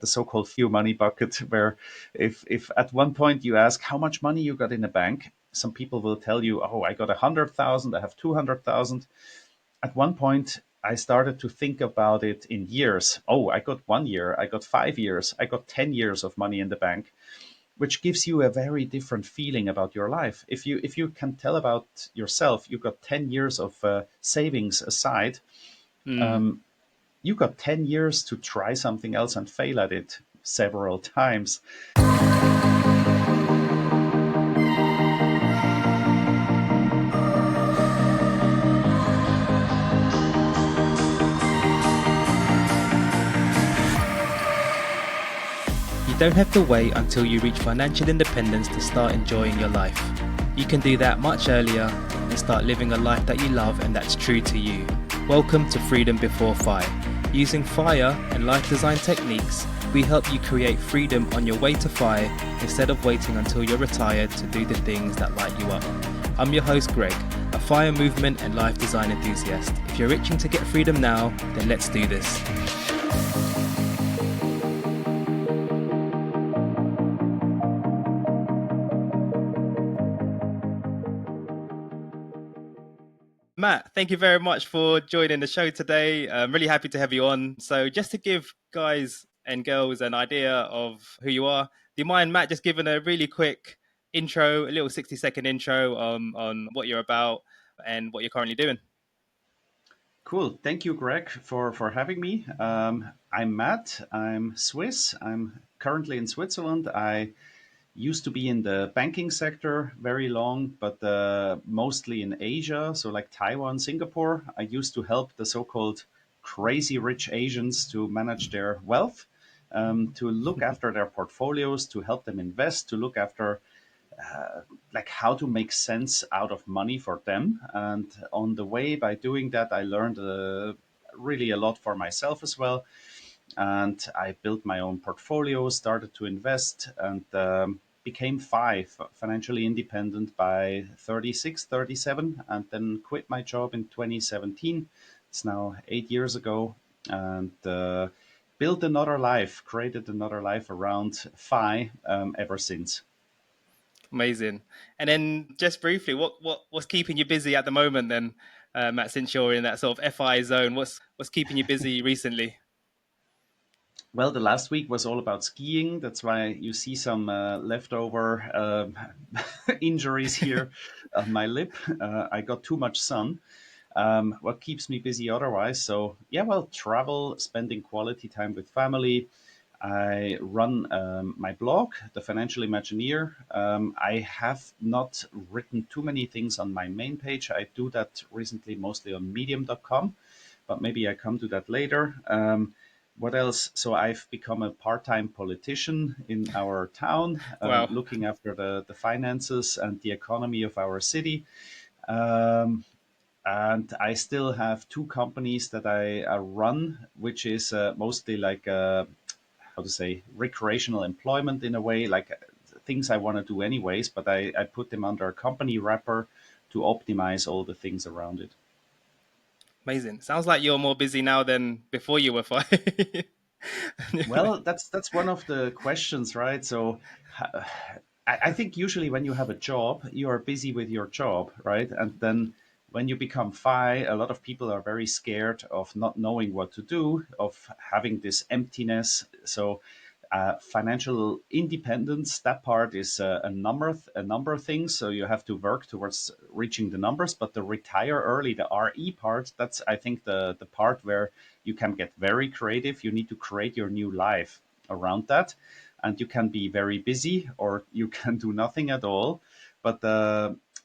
the so-called few money bucket, where if at one point you ask how much money you got in the bank, some people will tell you, oh, I got 100,000, I have 200,000. At one point, I started to think about it in years. Oh, I got 1 year, I got 5 years, I got 10 years of money in the bank, which gives you a very different feeling about your life. If you can tell about yourself, you got 10 years of savings aside. Mm. Um, you got 10 years to try something else and fail at it several times. You don't have to wait until you reach financial independence to start enjoying your life. You can do that much earlier and start living a life that you love and that's true to you. Welcome to Freedom Before FI. Using FIRE and life design techniques, we help you create freedom on your way to FI instead of waiting until you're retired to do the things that light you up. I'm your host, Greg, a FIRE movement and life design enthusiast. If you're itching to get freedom now, then let's do this. Matt, thank you very much for joining the show today. I'm really happy to have you on. So just to give guys and girls an idea of who you are, do you mind, Matt, just giving a really quick intro, a little 60-second intro on what you're about and what you're currently doing? Cool. Thank you, Greg, for having me. I'm Matt. I'm Swiss. I'm currently in Switzerland. I used to be in the banking sector very long, but mostly in Asia, so like Taiwan, Singapore. I used to help the so-called crazy rich Asians to manage their wealth, to look after their portfolios, to help them invest, to look after like how to make sense out of money for them. And on the way, by doing that, I learned really a lot for myself as well. And I built my own portfolio, started to invest, and became financially independent by 36, 37, and then quit my job in 2017. It's now 8 years ago, and built another life, created another life around FI ever since. Amazing. And then just briefly, what's keeping you busy at the moment then, Matt, since you're in that sort of FI zone, what's keeping you busy recently? Well, the last week was all about skiing. That's why you see some leftover injuries here on my lip. I got too much sun. What keeps me busy otherwise? So, yeah, well, travel, spending quality time with family. I run my blog, The Financial Imagineer. I have not written too many things on my main page. I do that recently mostly on medium.com, but maybe I come to that later. What else? So I've become a part-time politician in our town, Wow. looking after the finances and the economy of our city. Um, and I still have two companies that I run, which is mostly like how to say recreational employment in a way, like things I want to do anyways, but I put them under a company wrapper to optimize all the things around it. Amazing. Sounds like you're more busy now than before you were FI. Well, that's one of the questions, right? So I think usually when you have a job, you are busy with your job, right? And then when you become FI, a lot of people are very scared of not knowing what to do, of having this emptiness. So financial independence, that part is a number of things. So you have to work towards reaching the numbers, but the retire early, the RE part, that's I think the part where you can get very creative. You need to create your new life around that, and you can be very busy or you can do nothing at all. But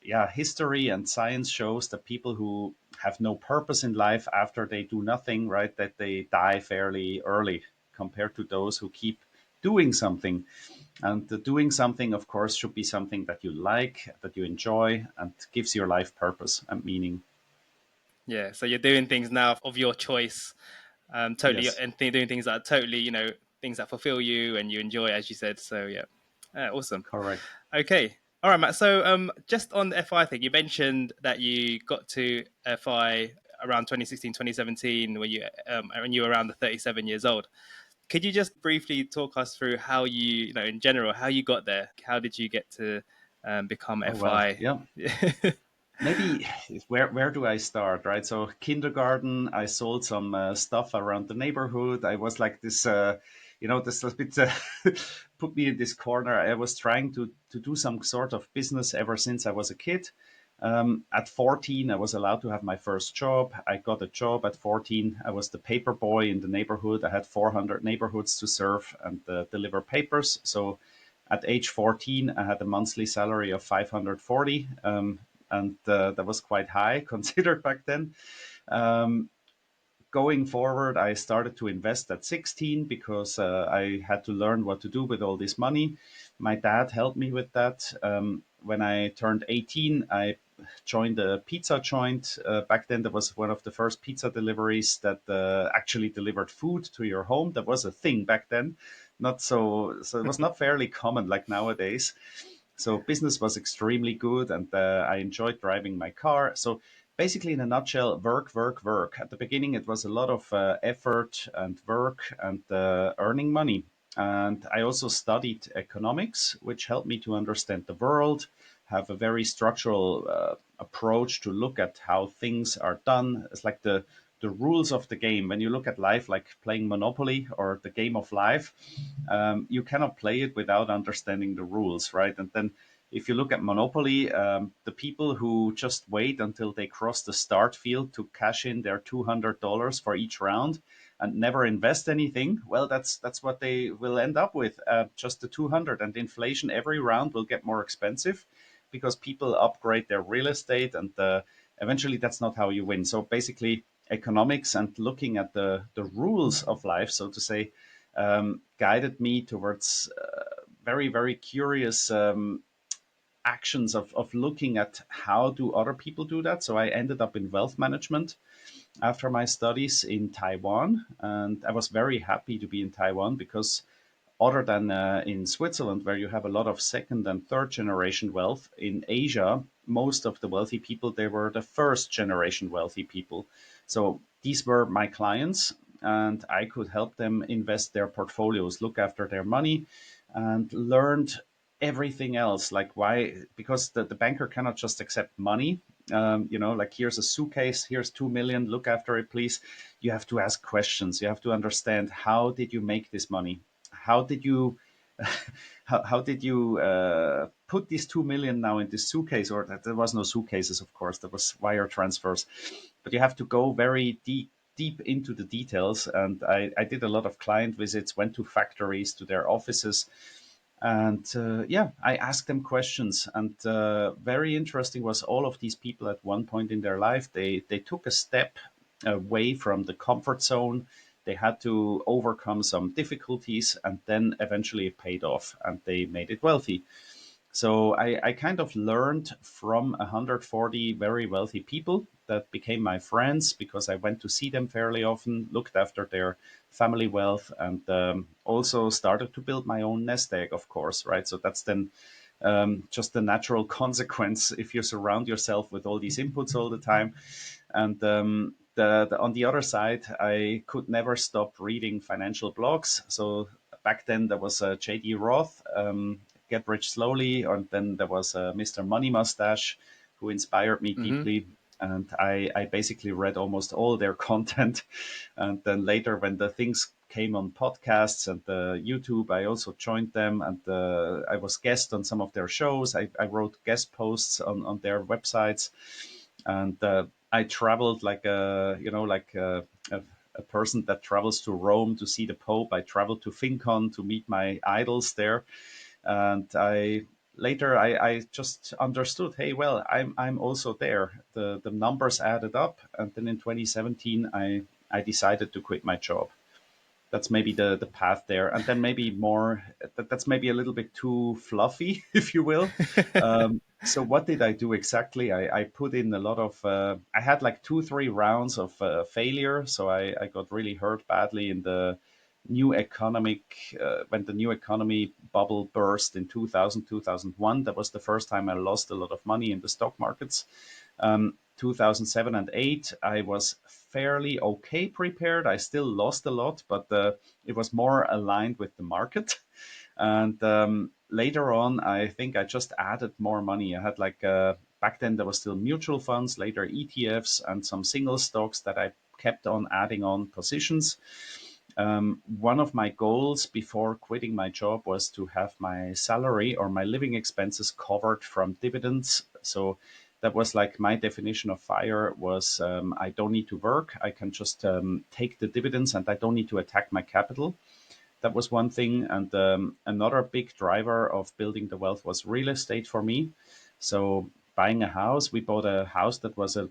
yeah, history and science shows that people who have no purpose in life after they do nothing, right, that they die fairly early compared to those who keep doing something. And the doing something, of course, should be something that you like, that you enjoy, and gives your life purpose and meaning. Yeah, so you're doing things now of your choice, totally, Yes, and doing things that are totally, things that fulfill you and you enjoy, as you said. So yeah, awesome. correct. Okay, all right, Matt. So just on the FI thing, you mentioned that you got to FI around 2016, 2017, when you were around the 37 years old. Could you just briefly talk us through how you know, in general, how you got there? How did you get to become Oh well, FI? yeah. Maybe where do I start, right? So kindergarten, I sold some stuff around the neighborhood. I was like this, this a bit put me in this corner. I was trying to do some sort of business ever since I was a kid. At 14, I was allowed to have my first job. I got a job at 14. I was the paper boy in the neighborhood. I had 400 neighborhoods to serve and deliver papers. So at age 14, I had a monthly salary of 540, and that was quite high considered back then. Um, Going forward, I started to invest at 16 because I had to learn what to do with all this money. My dad helped me with that. When I turned 18, I joined a pizza joint. Back then, there was one of the first pizza deliveries that actually delivered food to your home. That was a thing back then. Not so it was not fairly common like nowadays. So business was extremely good, and I enjoyed driving my car. So basically, in a nutshell, work, work, work. At the beginning, it was a lot of effort and work and earning money. And I also studied economics, which helped me to understand the world, have a very structural approach to look at how things are done. It's like the rules of the game. When you look at life, like playing Monopoly or the game of life, you cannot play it without understanding the rules, right? And then if you look at Monopoly, the people who just wait until they cross the start field to cash in their $200 for each round and never invest anything, well, that's what they will end up with, just the 200. And inflation every round will get more expensive because people upgrade their real estate, and eventually that's not how you win. So basically, economics and looking at the rules of life, so to say, guided me towards very, very curious actions of looking at how do other people do that. So I ended up in wealth management after my studies in Taiwan, and I was very happy to be in Taiwan because other than in Switzerland, where you have a lot of second and third generation wealth, in Asia, most of the wealthy people, they were the first generation wealthy people. So these were my clients, and I could help them invest their portfolios, look after their money, and learned everything else. Like why? Because the banker cannot just accept money. Like here's a suitcase, here's 2 million, look after it, please. You have to ask questions. You have to understand, how did you make this money? How did you how did you put these 2 million now in this suitcase? Or that there was no suitcases, of course, there was wire transfers, but you have to go very deep into the details. And I did a lot of client visits, went to factories, to their offices, and yeah, I asked them questions. And very interesting was, all of these people at one point in their life, they took a step away from the comfort zone. They had to overcome some difficulties, and then eventually it paid off and they made it wealthy. So I kind of learned from 140 very wealthy people that became my friends because I went to see them fairly often, looked after their family wealth, and also started to build my own nest egg, of course, right? So that's then just the natural consequence if you surround yourself with all these inputs all the time. And on the other side, I could never stop reading financial blogs. So back then there was JD Roth, Get Rich Slowly, and then there was Mr. Money Mustache, who inspired me Hmm. deeply. And I basically read almost all their content. And then later, when the things came on podcasts and YouTube, I also joined them, and I was guest on some of their shows. I wrote guest posts on their websites, and I traveled like a person that travels to Rome to see the Pope. I traveled to FinCon to meet my idols there, and I just understood, hey, well, I'm also there. The numbers added up, and then in 2017, I decided to quit my job. That's maybe the path there. And then maybe more, that's maybe a little bit too fluffy, if you will. So what did I do exactly? I put in a lot of, I had like 2 3 rounds of failure. So I got really hurt badly in the new economic, when the new economy bubble burst in 2000 2001. That was the first time I lost a lot of money in the stock markets. 2007 and 8, I was fairly okay prepared. I still lost a lot, but it was more aligned with the market. And later on, I think I just added more money. I had like back then there was still mutual funds, later ETFs, and some single stocks that I kept on adding on positions. One of my goals before quitting my job was to have my salary or my living expenses covered from dividends. So that was like my definition of fire was I don't need to work. I can just take the dividends and I don't need to attack my capital. That was one thing. And another big driver of building the wealth was real estate for me. So buying a house, we bought a house that was a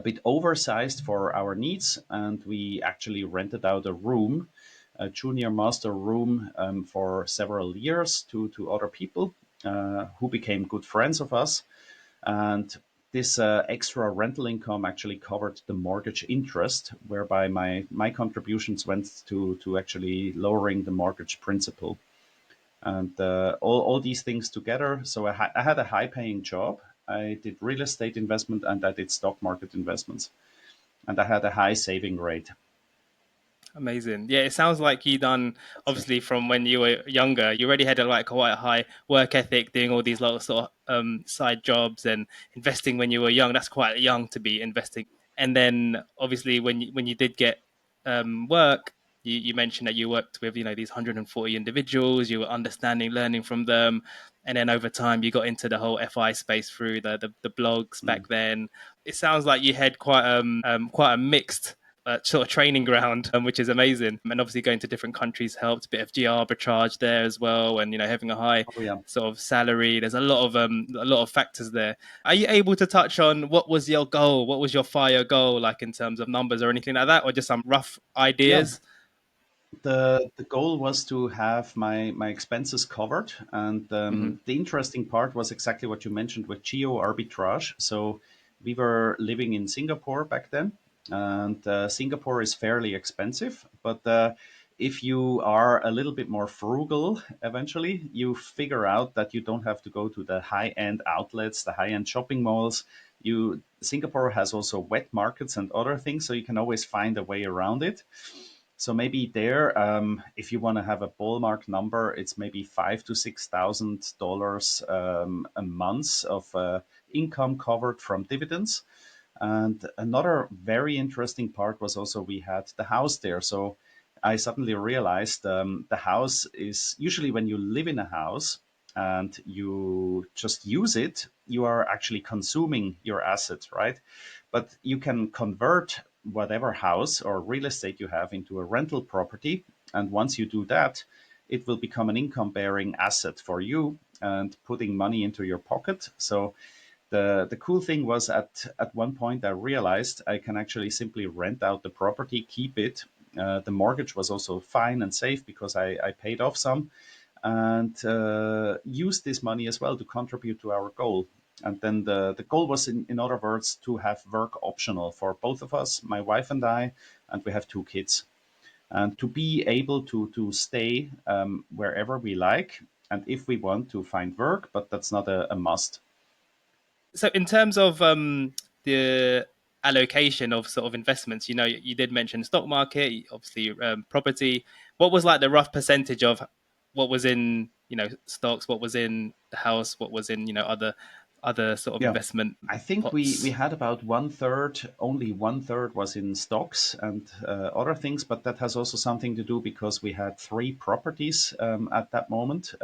bit oversized for our needs, and we actually rented out a room, a junior master room, for several years to other people who became good friends of us. And this extra rental income actually covered the mortgage interest, whereby my contributions went to actually lowering the mortgage principal. And all these things together. So I had a high paying job. I did real estate investment and I did stock market investments. And I had a high saving rate. Amazing. Yeah, it sounds like you done So, obviously from when you were younger. You already had a like quite a high work ethic, doing all these little sort of side jobs and investing when you were young. That's quite young to be investing. And then obviously when you did get work, you mentioned that you worked with these 140 individuals. You were understanding, learning from them, and then over time you got into the whole FI space through the blogs mm, back then. It sounds like you had quite a mixed sort of training ground, which is amazing. And obviously, going to different countries helped. A bit of geo arbitrage there as well, and having a high oh yeah. sort of salary. There's a lot of factors there. Are you able to touch on what was your goal? What was your fire goal, like in terms of numbers or anything like that, or just some rough Yeah. ideas? The goal was to have my expenses covered, and Hmm. the interesting part was exactly what you mentioned with geo arbitrage. So we were living in Singapore back then, and Singapore is fairly expensive, but if you are a little bit more frugal, eventually you figure out that you don't have to go to the high end outlets, the high end shopping malls. You Singapore has also wet markets and other things, so you can always find a way around it. So maybe there, if you want to have a ballpark number, it's maybe $5,000 to $6,000 a month of income covered from dividends. And another very interesting part was also we had the house there. So I suddenly realized the house is usually when you live in a house and you just use it, you are actually consuming your assets, right? But you can convert whatever house or real estate you have into a rental property. And once you do that, it will become an income bearing asset for you and putting money into your pocket. So the cool thing was at one point I realized I can actually simply rent out the property, keep it. The mortgage was also fine and safe because I paid off some and use this money as well to contribute to our goal. And then the goal was, in other words, to have work optional for both of us, my wife and I, and we have two kids. And to be able to stay wherever we like, and if we want to find work, but that's not a must. So, in terms of the allocation of sort of investments, you did mention stock market, obviously property. What was like the rough percentage of what was in stocks, what was in the house, what was in other sort of Yeah. investment I think we pots? had about one third, only one third was in stocks and other things, but that has also something to do because we had three properties at that moment.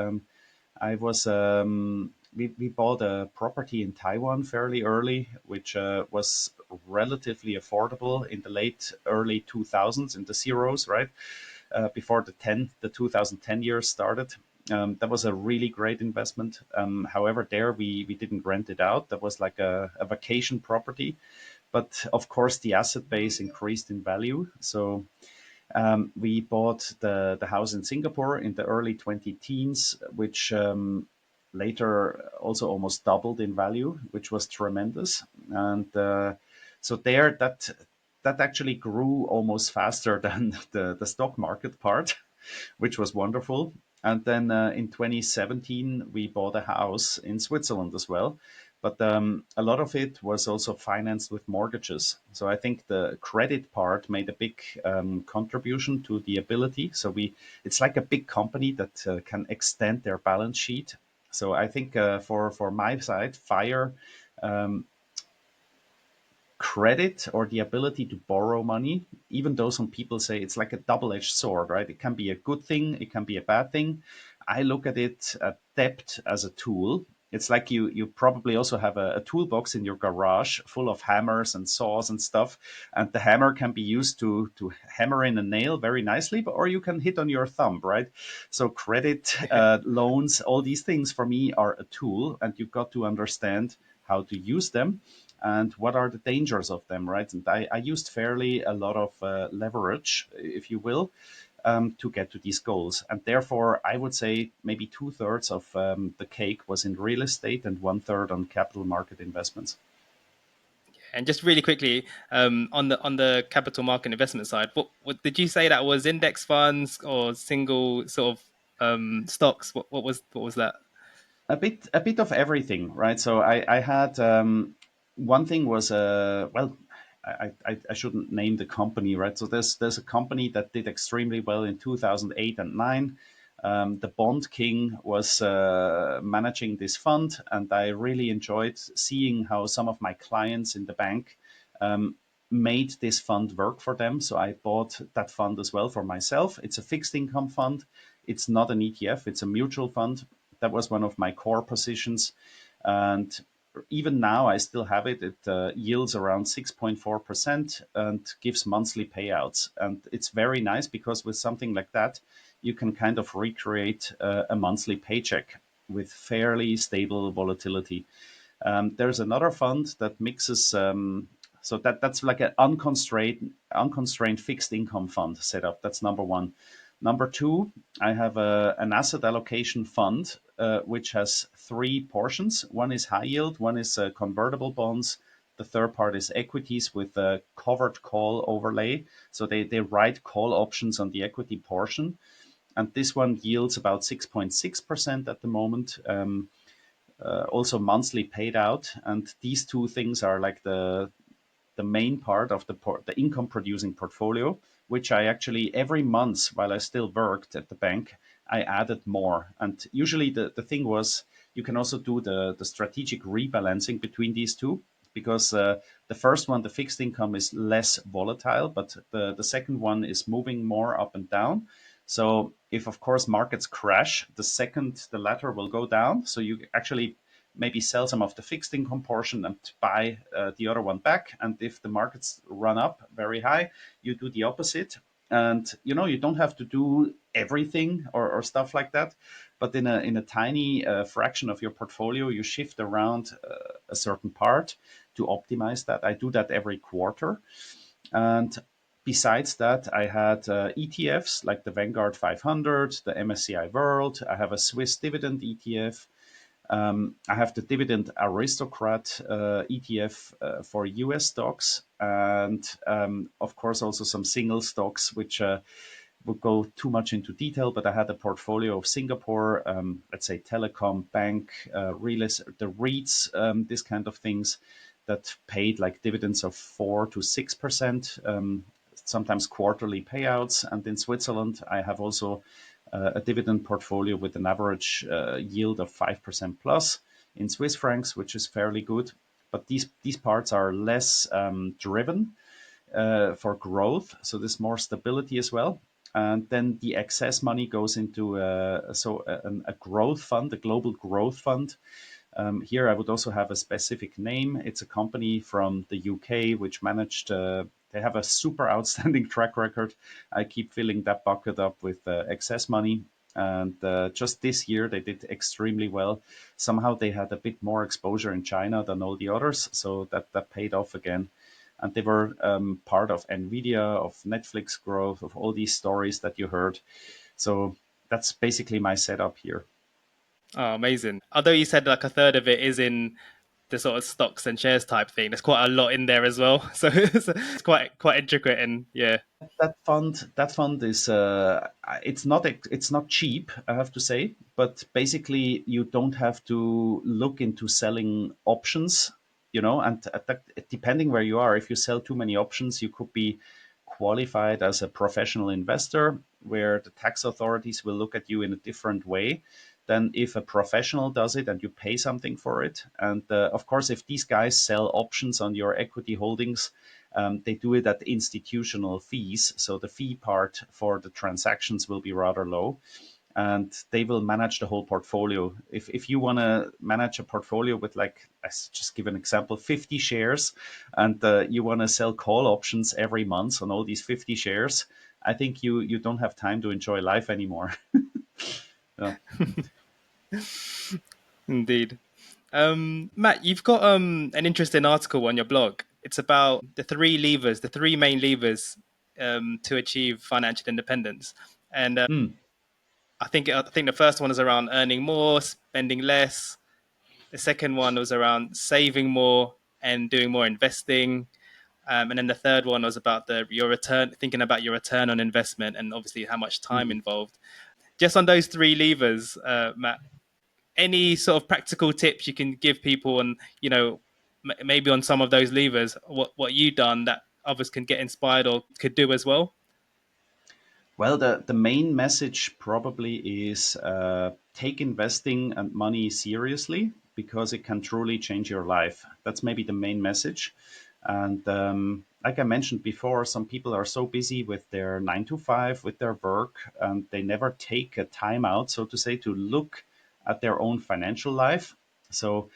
We bought a property in Taiwan fairly early, which was relatively affordable in the late early 2000s, in the zeros, right? Before the 2010 years started. That was a really great investment. However, there we didn't rent it out. That was like a vacation property. But of course, the asset base increased in value. So we bought the house in Singapore in the early 20 teens, which later also almost doubled in value, which was tremendous. And so there, that actually grew almost faster than the stock market part, which was wonderful. And then in 2017, we bought a house in Switzerland as well. But a lot of it was also financed with mortgages. So I think the credit part made a big contribution to the ability. So it's like a big company that can extend their balance sheet. So I think for my side, fire credit or the ability to borrow money, even though some people say it's like a double-edged sword, right? It can be a good thing, it can be a bad thing. I look at it at debt as a tool. It's like you probably also have a toolbox in your garage full of hammers and saws and stuff, and the hammer can be used to hammer in a nail very nicely, but or you can hit on your thumb, right? So credit, loans, all these things for me are a tool, and you've got to understand how to use them and what are the dangers of them, right? And I used fairly a lot of leverage, if you will, to get to these goals. And therefore, I would say maybe two-thirds of the cake was in real estate and one-third on capital market investments. And just really quickly, on the capital market investment side, what did you say that was index funds or single sort of stocks? What was that? A bit of everything, right? So I had one thing was well, I shouldn't name the company, right? So there's a company that did extremely well in 2008 and nine. The Bond King was managing this fund, and I really enjoyed seeing how some of my clients in the bank um, made this fund work for them. So I bought that fund as well for myself. It's a fixed income fund. It's not an ETF. It's a mutual fund. That was one of my core positions. And even now, I still have it. It yields around 6.4% and gives monthly payouts. And it's very nice because with something like that, you can kind of recreate a monthly paycheck with fairly stable volatility. There's another fund that mixes. So that's like an unconstrained fixed income fund setup. That's number one. Number two, I have an asset allocation fund which has three portions. One is high yield, one is convertible bonds. The third part is equities with a covered call overlay. So they write call options on the equity portion. And this one yields about 6.6% at the moment. Also monthly paid out. And these two things are like the main part of the income producing portfolio, which I actually every month while I still worked at the bank, I added more. And usually the thing was you can also do the strategic rebalancing between these two because the first one, the fixed income, is less volatile, but the second one is moving more up and down. So if of course markets crash, the latter will go down. So you actually maybe sell some of the fixed income portion and buy the other one back. And if the markets run up very high, you do the opposite. And you don't have to do everything or stuff like that, but in a tiny fraction of your portfolio, you shift around a certain part to optimize that. I do that every quarter, and besides that, I had ETFs like the Vanguard 500, the MSCI World. I have a Swiss dividend ETF. I have the Dividend Aristocrat ETF for US stocks, and of course also some single stocks, which would go too much into detail. But I had a portfolio of Singapore, let's say telecom, bank, the REITs, this kind of things that paid like dividends of 4 to 6%. Sometimes quarterly payouts. And in Switzerland, I have also a dividend portfolio with an average yield of 5% plus in Swiss francs, which is fairly good. But these parts are less driven for growth, so there's more stability as well. And then the excess money goes into a growth fund, a global growth fund. Here, I would also have a specific name. It's a company from the UK which managed. They have a super outstanding track record. I keep filling that bucket up with excess money. And just this year, they did extremely well. Somehow, they had a bit more exposure in China than all the others, so that paid off again. And they were part of Nvidia, of Netflix growth, of all these stories that you heard. So that's basically my setup here. Oh, amazing. Although you said like a third of it is in the sort of stocks and shares type thing. There's quite a lot in there as well, so it's quite intricate and yeah. That fund is it's not cheap, I have to say, but basically you don't have to look into selling options, and depending where you are, if you sell too many options, you could be qualified as a professional investor, where the tax authorities will look at you in a different way than if a professional does it and you pay something for it. And of course, if these guys sell options on your equity holdings, they do it at institutional fees. So the fee part for the transactions will be rather low, and they will manage the whole portfolio. If you want to manage a portfolio with, like, let's just give an example, 50 shares, and you want to sell call options every month on all these 50 shares, I think you don't have time to enjoy life anymore. Yeah. Indeed. Matt, you've got an interesting article on your blog. It's about the three levers, the three main levers to achieve financial independence. And Mm, I think the first one is around earning more, spending less. The second one was around saving more and doing more investing. And then the third one was about your return, thinking about your return on investment and obviously how much time mhm. involved. Just on those three levers, Matt, any sort of practical tips you can give people on, maybe on some of those levers, what you done that others can get inspired or could do as well? Well, the main message probably is, take investing and money seriously, because it can truly change your life. That's maybe the main message. And like I mentioned before, some people are so busy with their 9 to 5, with their work, and they never take a time out, so to say, to look at their own financial life. So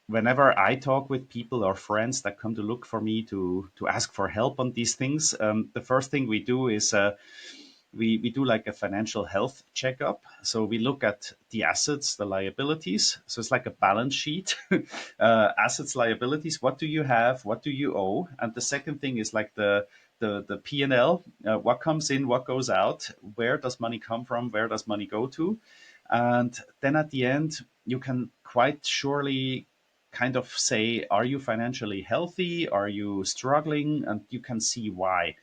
whenever I talk with people or friends that come to look for me to ask for help on these things, the first thing we do is, we do like a financial health checkup. So we look at the assets, the liabilities. So it's like a balance sheet, assets, liabilities. What do you have? What do you owe? And the second thing is like the P&L. What comes in? What goes out? Where does money come from? Where does money go to? And then at the end, you can quite surely kind of say, are you financially healthy? Are you struggling? And you can see why.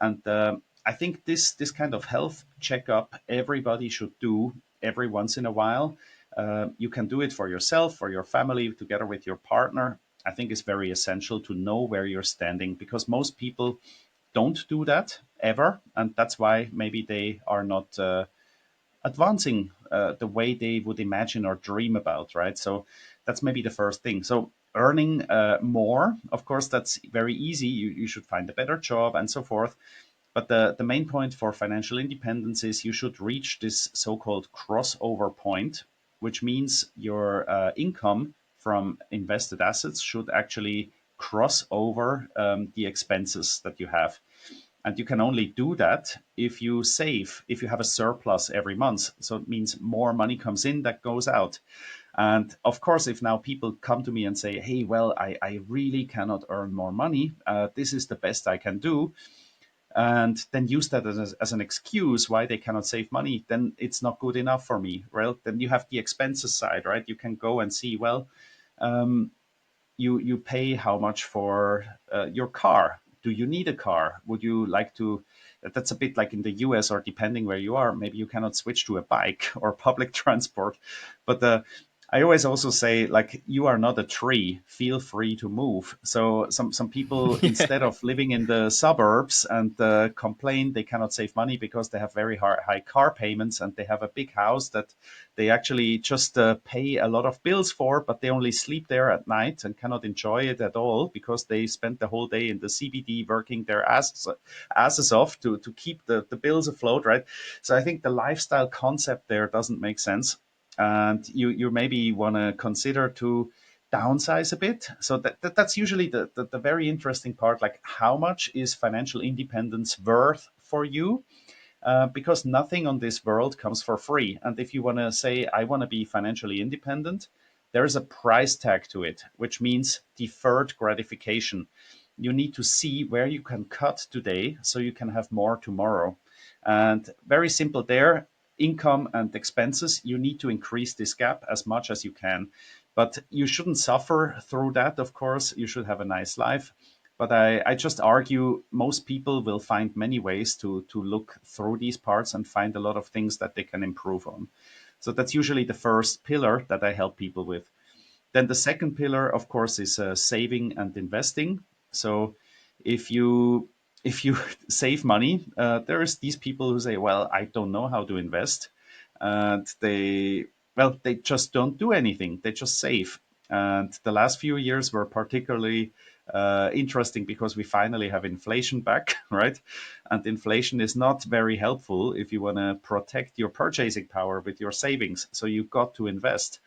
And I think this kind of health checkup everybody should do every once in a while. You can do it for yourself, for your family, together with your partner. I think it's very essential to know where you're standing, because most people don't do that ever, and that's why maybe they are not advancing the way they would imagine or dream about, right? So that's maybe the first thing. So earning more, of course, that's very easy. You should find a better job and so forth. But the main point for financial independence is you should reach this so-called crossover point, which means your income from invested assets should actually cross over the expenses that you have. And you can only do that if you save, if you have a surplus every month. So it means more money comes in that goes out. And of course, if now people come to me and say, hey, well, I really cannot earn more money, this is the best I can do, and then use that as an excuse why they cannot save money, then it's not good enough for me. Well, then you have the expenses side, right? You can go and see, well, you pay how much for your car. Do you need a car? Would you like to? That's a bit like in the US, or depending where you are, maybe you cannot switch to a bike or public transport. But I always also say, like, you are not a tree. Feel free to move. So some people, Yeah. instead of living in the suburbs and complain they cannot save money because they have very high car payments, and they have a big house that they actually just pay a lot of bills for, but they only sleep there at night and cannot enjoy it at all because they spent the whole day in the CBD working their asses off to keep the bills afloat, right? So I think the lifestyle concept there doesn't make sense. And you maybe want to consider to downsize a bit. So that's usually the very interesting part. Like, how much is financial independence worth for you? Because nothing on this world comes for free. And if you want to say, I want to be financially independent, there is a price tag to it, which means deferred gratification. You need to see where you can cut today so you can have more tomorrow. And very simple there, income and expenses, you need to increase this gap as much as you can. But you shouldn't suffer through that, of course. You should have a nice life. But I just argue most people will find many ways to look through these parts and find a lot of things that they can improve on. So that's usually the first pillar that I help people with. Then the second pillar, of course, is saving and investing. So if you if you save money, there's these people who say, "Well, I don't know how to invest," and they just don't do anything. They just save. And the last few years were particularly interesting because we finally have inflation back, right? And inflation is not very helpful if you want to protect your purchasing power with your savings. So you got to invest.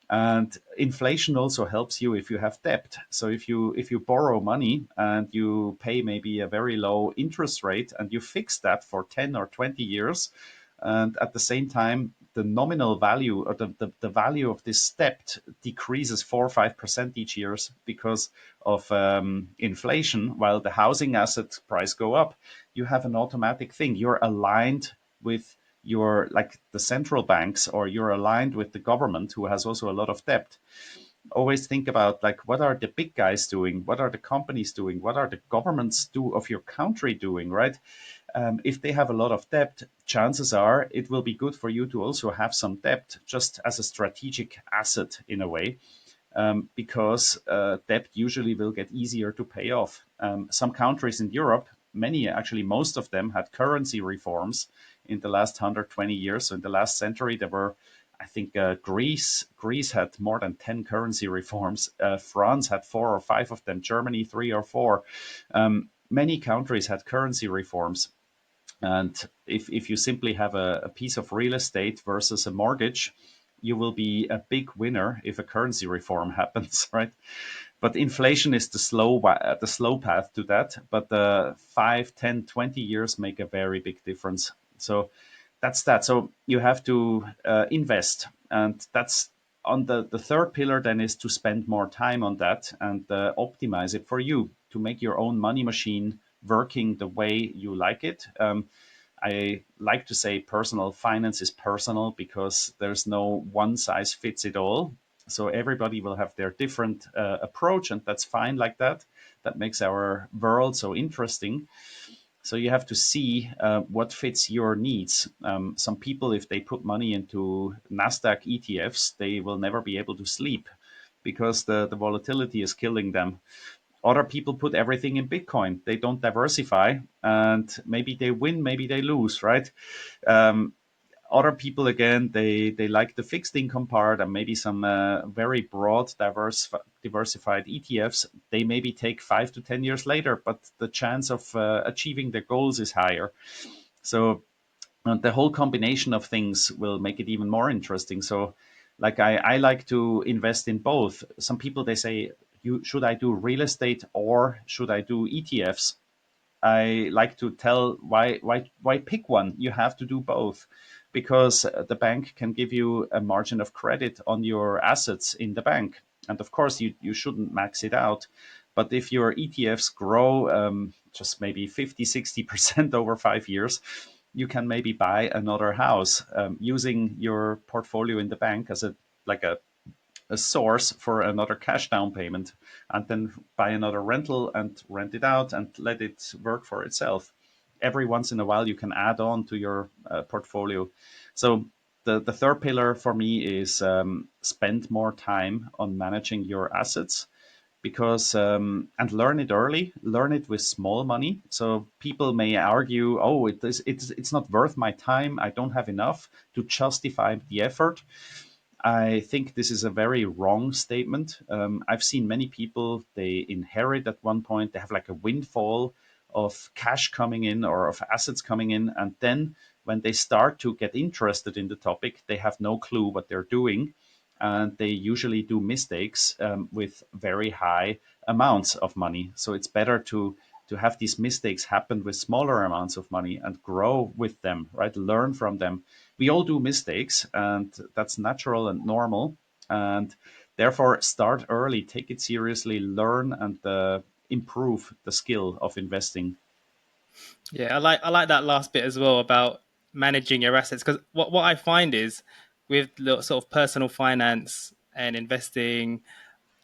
And inflation also helps you if you have debt. So if you borrow money and you pay maybe a very low interest rate and you fix that for 10 or 20 years, and at the same time the nominal value or the value of this debt decreases 4 or 5% each year because of inflation, while the housing asset price go up, you have an automatic thing. You're aligned with you're like the central banks, or you're aligned with the government who has also a lot of debt. Always think about, like, what are the big guys doing, what are the companies doing, what are the governments do of your country doing, right? If they have a lot of debt, chances are it will be good for you to also have some debt, just as a strategic asset in a way, because debt usually will get easier to pay off. Some countries in Europe, many, actually most of them, had currency reforms in the last 120 years. So in the last century, there were, I think, Greece had more than 10 currency reforms. France had 4 or 5 of them. Germany 3 or 4. Many countries had currency reforms. And if you simply have a piece of real estate versus a mortgage, you will be a big winner if a currency reform happens, right? But inflation is the slow path to that. But 5, 10, 20 years make a very big difference. So that's that. So you have to invest, and that's on the third pillar. Then is to spend more time on that and optimize it for you to make your own money machine working the way you like it. I like to say personal finance is personal because there's no one size fits it all. So everybody will have their different approach, and that's fine like that. That makes our world so interesting. So you have to see what fits your needs. Some people, if they put money into Nasdaq ETFs, they will never be able to sleep because the volatility is killing them. Other people put everything in Bitcoin. They don't diversify, and maybe they win, maybe they lose, right? Um, Other people again, they like the fixed income part and maybe some very broad diversified ETFs. They maybe take 5 to 10 years later, but the chance of achieving their goals is higher. So the whole combination of things will make it even more interesting. So like I like to invest in both. Some people, they say, you should I do real estate or should I do ETFs? I like to tell why pick one. You have to do both because the bank can give you a margin of credit on your assets in the bank, and of course you shouldn't max it out. But if your ETFs grow just maybe 50, 60% over 5 years, you can maybe buy another house using your portfolio in the bank as a source for another cash down payment, and then buy another rental and rent it out and let it work for itself. Every once in a while, you can add on to your portfolio. So the third pillar for me is spend more time on managing your assets because and learn it early, learn it with small money. So people may argue, oh, it's not worth my time, I don't have enough to justify the effort. I think this is a very wrong statement. I've seen many people, they inherit at one point, they have like a windfall of cash coming in or of assets coming in. And then when they start to get interested in the topic, they have no clue what they're doing. And they usually do mistakes with very high amounts of money. So it's better to have these mistakes happen with smaller amounts of money and grow with them, right? Learn from them. We all do mistakes, and that's natural and normal. And therefore, start early, take it seriously, learn and improve the skill of investing. Yeah, I like that last bit as well about managing your assets, because what I find is with the sort of personal finance and investing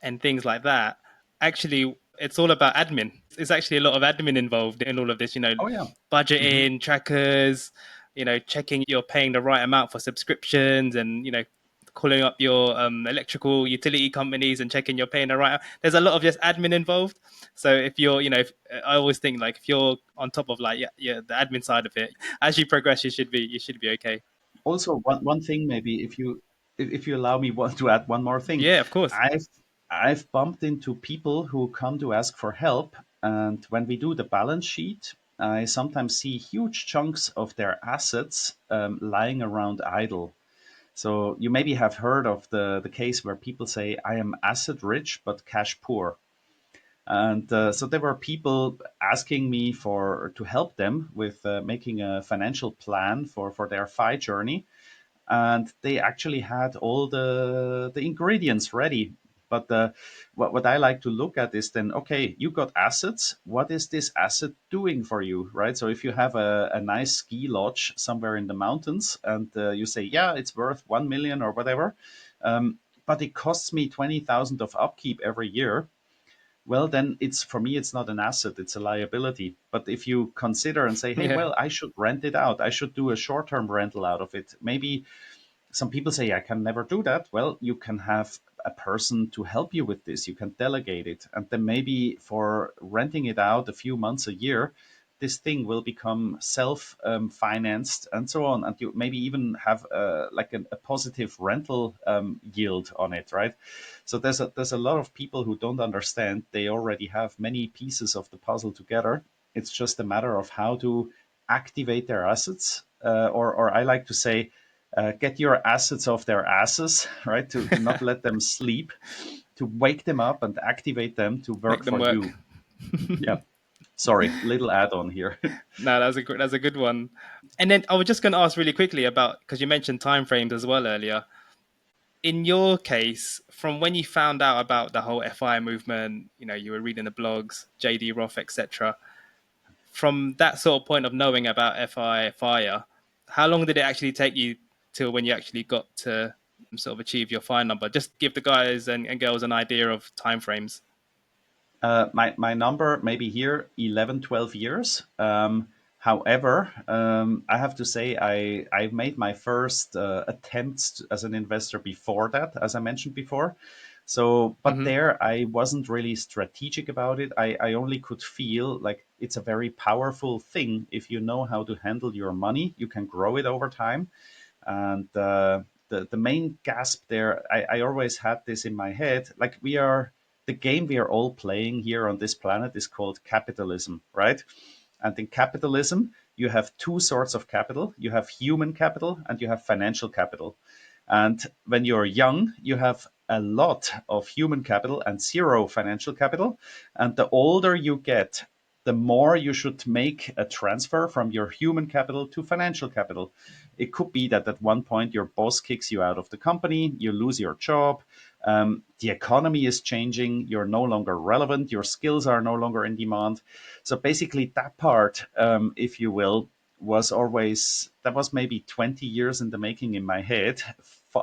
and things like that, actually it's all about admin. It's actually a lot of admin involved in all of this, Oh yeah. Hmm. budgeting, trackers, checking you're paying the right amount for subscriptions and, calling up your electrical utility companies and checking you're paying the right. There's a lot of just admin involved. So if you're, I always think like if you're on top of like yeah the admin side of it, as you progress, you should be okay. Also, one thing maybe, if you allow me to add one more thing, Yeah, of course. I've I've bumped into people who come to ask for help, and when we do the balance sheet, I sometimes see huge chunks of their assets lying around idle. So you maybe have heard of the case where people say, "I am asset rich but cash poor." And so there were people asking me for to help them with making a financial plan for their FI journey, and they actually had all the ingredients ready. But what I like to look at is then, okay, you got assets. What is this asset doing for you, right? So if you have a nice ski lodge somewhere in the mountains, and you say, yeah, it's worth 1 million or whatever, but it costs me 20,000 of upkeep every year, well, then it's for me, it's not an asset, it's a liability. But if you consider and say, hey, Yeah. well, I should rent it out, I should do a short term rental out of it, maybe some people say, I can never do that. Well, you can have a person to help you with this. You can delegate it. And then maybe for renting it out a few months, a year, this thing will become self financed and so on. And you maybe even have like a positive rental yield on it, right? So there's a lot of people who don't understand. They already have many pieces of the puzzle together. It's just a matter of how to activate their assets, or I like to say, get your assets off their asses, right? To not let them sleep, to wake them up and activate them to work Make them for work. you. Yeah. Sorry, little add on here. No, that's a good one. And then I was just going to ask really quickly about because you mentioned timeframes as well earlier. In your case, from when you found out about the whole FI movement, you were reading the blogs, JD Roth, etc. From that sort of point of knowing about FI fire, how long did it actually take you till when you actually got to sort of achieve your fire number? Just give the guys and girls an idea of timeframes. My number maybe here 11, 12 years. However, I have to say I made my first attempts as an investor before that, as I mentioned before. So, but Hmm. there I wasn't really strategic about it. I only could feel like it's a very powerful thing. If you know how to handle your money, you can grow it over time. And the main gasp there, I always had this in my head. Like the game we are all playing here on this planet is called capitalism, right? And in capitalism, you have two sorts of capital. You have human capital and you have financial capital. And when you're young, you have a lot of human capital and zero financial capital. And the older you get, the more you should make a transfer from your human capital to financial capital. It could be that at one point your boss kicks you out of the company, you lose your job, the economy is changing, you're no longer relevant, your skills are no longer in demand. So basically, that part, if you will, was always that was maybe 20 years in the making in my head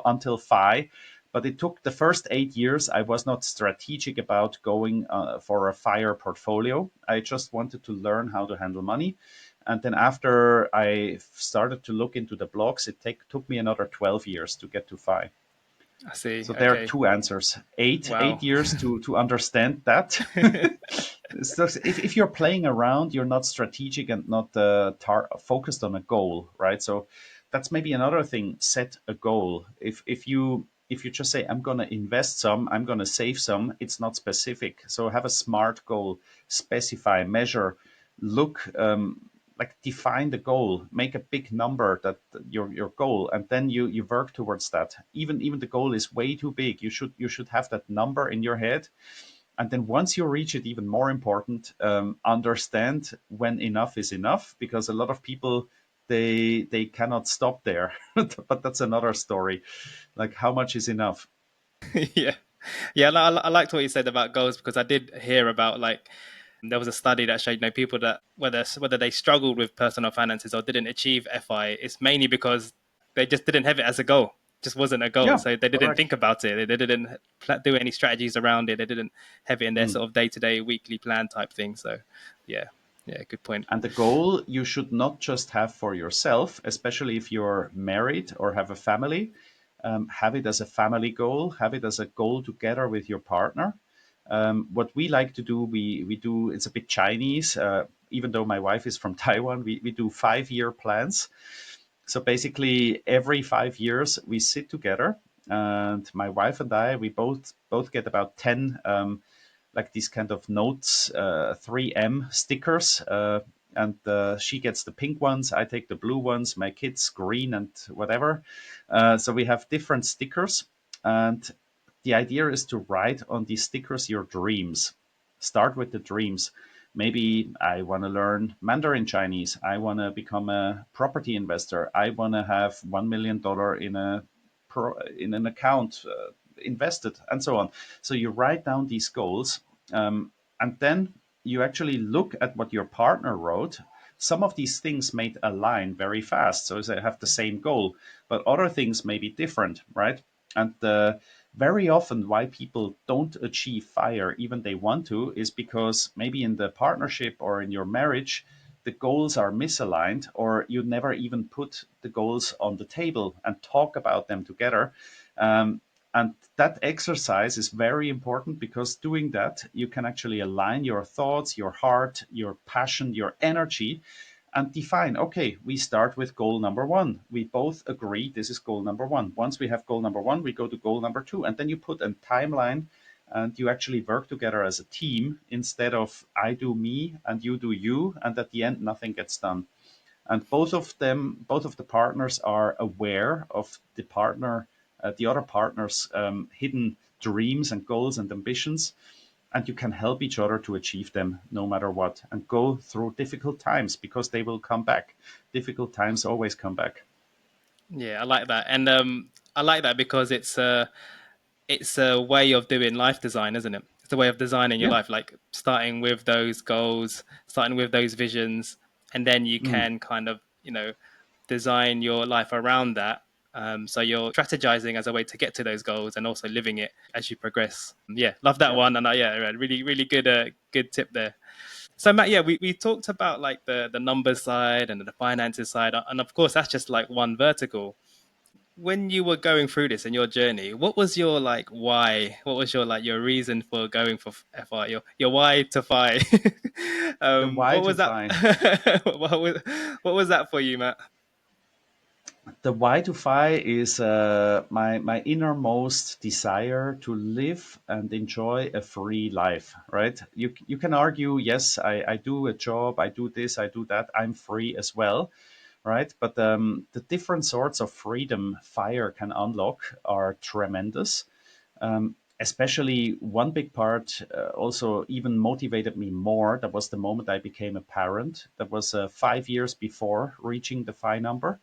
until FI. But it took the first 8 years. I was not strategic about going for a fire portfolio. I just wanted to learn how to handle money. And then after I started to look into the blogs, took me another 12 years to get to FI. I see. So there are Okay. two answers. Eight Wow. eight years to understand that. So if you're playing around, you're not strategic and not focused on a goal, right? So that's maybe another thing. Set a goal. If you just say I'm gonna invest some, I'm gonna save some, it's not specific. So have a smart goal. Specify, measure, look. Like define the goal, make a big number that your goal, and then you work towards that. Even the goal is way too big, you should have that number in your head, and then once you reach it, even more important, understand when enough is enough, because a lot of people, they cannot stop there. But that's another story, like how much is enough. Yeah. Yeah, I liked what you said about goals because I did hear about like there was a study that showed people that whether they struggled with personal finances or didn't achieve FI, it's mainly because they just didn't have it as a goal. just wasn't a goal. Yeah, So they didn't correct. think about it. They didn't do any strategies around it. They didn't have it in their Mm. sort of day to day, weekly plan type thing. So, yeah, yeah, good point. And the goal you should not just have for yourself, especially if you're married or have a family. Have it as a family goal, have it as a goal together with your partner. What we like to do, we do, it's a bit Chinese, even though my wife is from Taiwan, we do 5 year plans. So basically, every 5 years we sit together, and my wife and I, we both get about 10 like these kind of notes, 3M stickers. And she gets the pink ones, I take the blue ones, my kids green and whatever. So we have different stickers, and the idea is to write on these stickers your dreams. Start with the dreams. Maybe I want to learn Mandarin Chinese. I want to become a property investor. I want to have $1 million in in an account invested, and so on. So you write down these goals, and then you actually look at what your partner wrote. Some of these things may align very fast, so they have the same goal, but other things may be different, right? And very often, why people don't achieve fire, even they want to, is because maybe in the partnership or in your marriage, the goals are misaligned, or you never even put the goals on the table and talk about them together. Um, and that exercise is very important, because doing that, you can actually align your thoughts, your heart, your passion, your energy, and define, okay, we start with goal number one. We both agree this is goal number one. Once we have goal number one, we go to goal number two. And then you put a timeline, and you actually work together as a team, instead of I do me and you do you. And at the end, nothing gets done. And both of the partners are aware of the other partner's hidden dreams and goals and ambitions, and you can help each other to achieve them no matter what, and go through difficult times, because they will come back. Difficult times always come back. Yeah, I like that, and I like that because it's a way of doing life design, isn't it? It's a way of designing your Yeah. life, like starting with those goals, starting with those visions, and then you Mm. can kind of, design your life around that. So you're strategizing as a way to get to those goals and also living it as you progress. Yeah, love that Yeah. one. And yeah, really, really good, good tip there. So Matt, yeah, we talked about like the numbers side and the finances side, and of course that's just like one vertical. When you were going through this in your journey, what was your like why? What was your like your reason for going for FI? Your why to FI? The why What to was that? find. What was that for you, Matt? The why to fi is my innermost desire to live and enjoy a free life, right? You can argue, yes, I do a job, I do this, I do that, I'm free as well, right? But the different sorts of freedom fire can unlock are tremendous. Especially one big part also even motivated me more. That was the moment I became a parent. That was 5 years before reaching the FI number.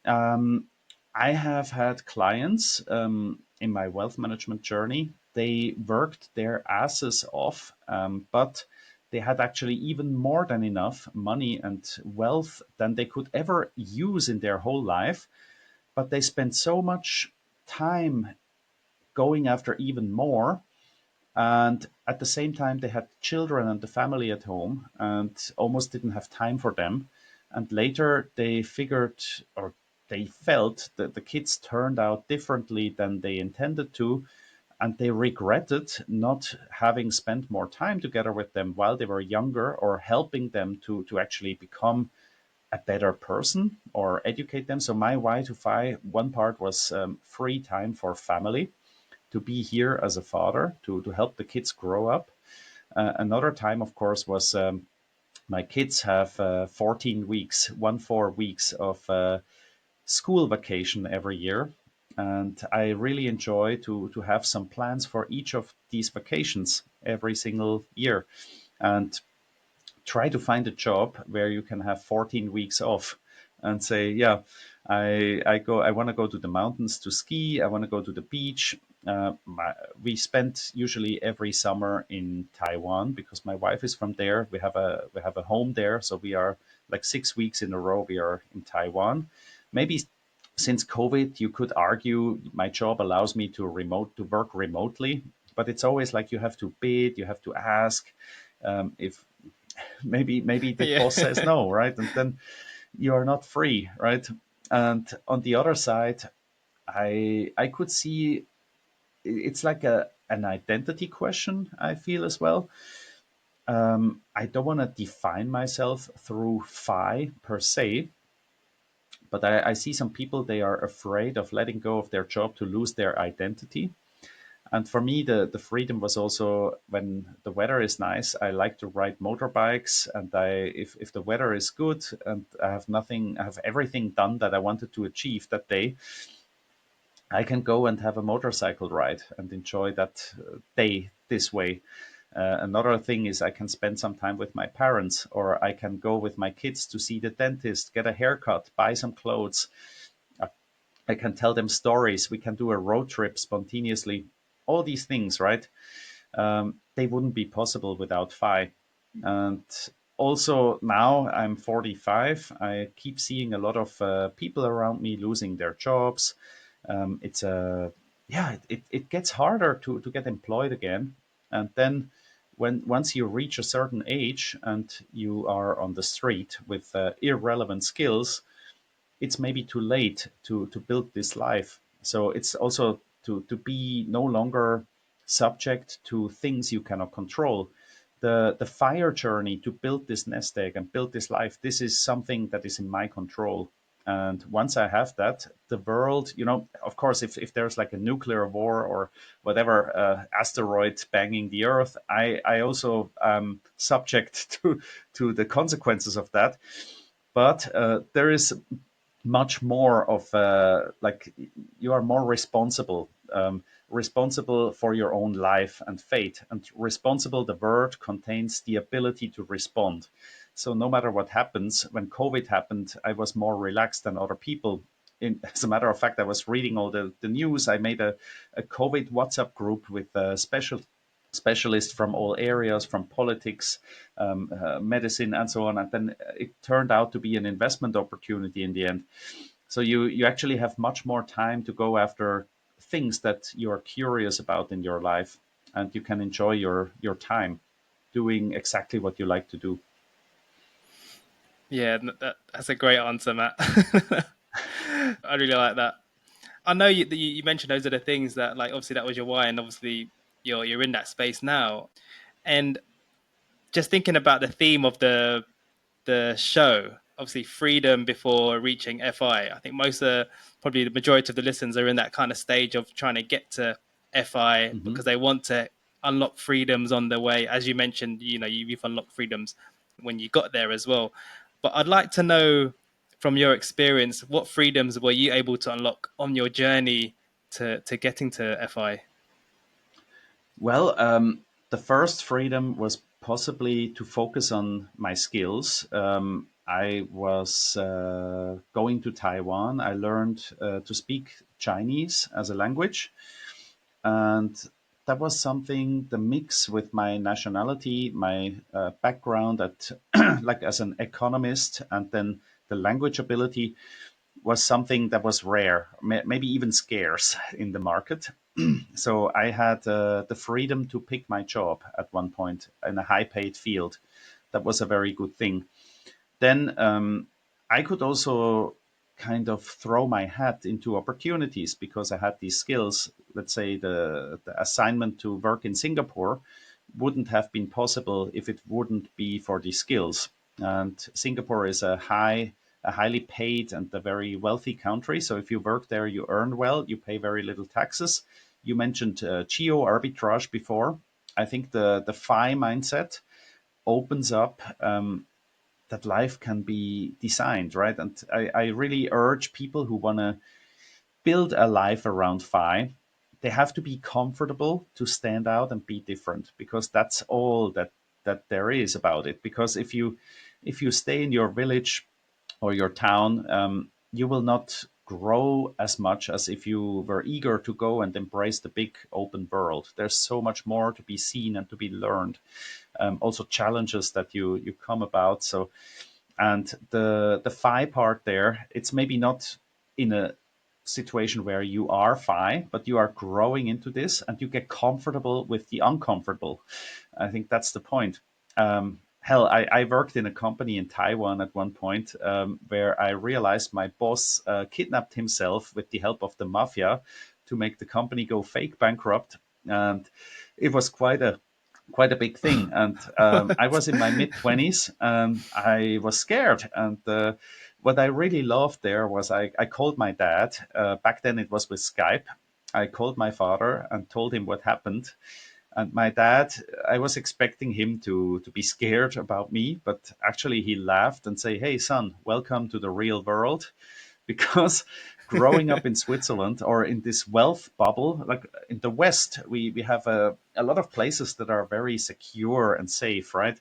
um, I have had clients in my wealth management journey. They worked their asses off, but they had actually even more than enough money and wealth than they could ever use in their whole life. But they spent so much time going after even more, and at the same time they had children and the family at home and almost didn't have time for them. And later they figured, or they felt, that the kids turned out differently than they intended to, and they regretted not having spent more time together with them while they were younger, or helping them to actually become a better person or educate them. So my why to fi, one part was free time for family, to be here as a father, to help the kids grow up. Another time, of course, was my kids have 14 weeks, 4 weeks of school vacation every year. And I really enjoy to have some plans for each of these vacations every single year. And try to find a job where you can have 14 weeks off and say, yeah, I want to go to the mountains to ski. I want to go to the beach. We spent usually every summer in Taiwan, because my wife is from there. We have a home there, so we are like 6 weeks in a row. We are in Taiwan. Maybe Since COVID, you could argue my job allows me to work remotely, but it's always like you have to bid, you have to ask, if maybe the Yeah. boss says no, right? And then you are not free, right? And on the other side, I could see it's like an identity question. I feel as well. I don't want to define myself through FI per se, but I see some people, they are afraid of letting go of their job to lose their identity. And for me, the freedom was also when the weather is nice. I like to ride motorbikes, and if the weather is good and I have everything done that I wanted to achieve that day, I can go and have a motorcycle ride and enjoy that day this way. Another thing is I can spend some time with my parents, or I can go with my kids to see the dentist, get a haircut, buy some clothes. I can tell them stories. We can do a road trip spontaneously. All these things, right? They wouldn't be possible without Phi. And also now I'm 45. I keep seeing a lot of people around me losing their jobs. It's a yeah, it gets harder to get employed again. And then when once you reach a certain age and you are on the street with irrelevant skills, it's maybe too late to build this life. So it's also to be no longer subject to things you cannot control. The fire journey to build this nest egg and build this life, this is something that is in my control. And once I have that, the world, of course, if there's like a nuclear war or whatever, asteroid banging the earth, I also subject to the consequences of that. But there is much more of like you are more responsible, responsible for your own life and fate. And responsible, the word contains the ability to respond. So no matter what happens, when COVID happened, I was more relaxed than other people. As a matter of fact, I was reading all the news. I made a COVID WhatsApp group with specialists from all areas, from politics, medicine, and so on. And then it turned out to be an investment opportunity in the end. So you actually have much more time to go after things that you are curious about in your life, and you can enjoy your time doing exactly what you like to do. Yeah, that's a great answer, Matt. I really like that. I know you mentioned those are the things that, like, obviously that was your why, and obviously you're in that space now. And just thinking about the theme of the show, obviously freedom before reaching FI. I think probably the majority of the listeners are in that kind of stage of trying to get to FI Hmm. because they want to unlock freedoms on the way. As you mentioned, you've unlocked freedoms when you got there as well. But I'd like to know from your experience, what freedoms were you able to unlock on your journey to getting to FI? Well, the first freedom was possibly to focus on my skills. I was going to Taiwan. I learned to speak Chinese as a language, and that was something, the mix with my nationality, my background at like as an economist, and then the language ability was something that was rare, maybe even scarce in the market. So I had the freedom to pick my job at one point in a high paid field. That was a very good thing. Then I could also kind of throw my hat into opportunities because I had these skills. Let's say the assignment to work in Singapore wouldn't have been possible if it wouldn't be for these skills. And Singapore is a highly paid and a very wealthy country. So if you work there, you earn well, you pay very little taxes. You mentioned geo arbitrage before. I think the FI mindset opens up that life can be designed, right? And I really urge people who want to build a life around FI, they have to be comfortable to stand out and be different, because that's all that there is about it. Because if you stay in your village or your town, you will not grow as much as if you were eager to go and embrace the big open world. There's so much more to be seen and to be learned. Also challenges that you come about. So, and the FI part there, it's maybe not in a situation where you are fine, but you are growing into this and you get comfortable with the uncomfortable. I think that's the point. Hell, I worked in a company in Taiwan at one point where I realized my boss kidnapped himself with the help of the mafia to make the company go fake bankrupt. And it was quite a big thing. And I was in my mid 20s and I was scared. And what I really loved there was I called my dad. Back then it was with Skype. I called my father and told him what happened. And my dad, I was expecting him to be scared about me, but actually he laughed and say, "Hey, son, welcome to the real world." Because growing up in Switzerland or in this wealth bubble, like in the West, we have a lot of places that are very secure and safe, right?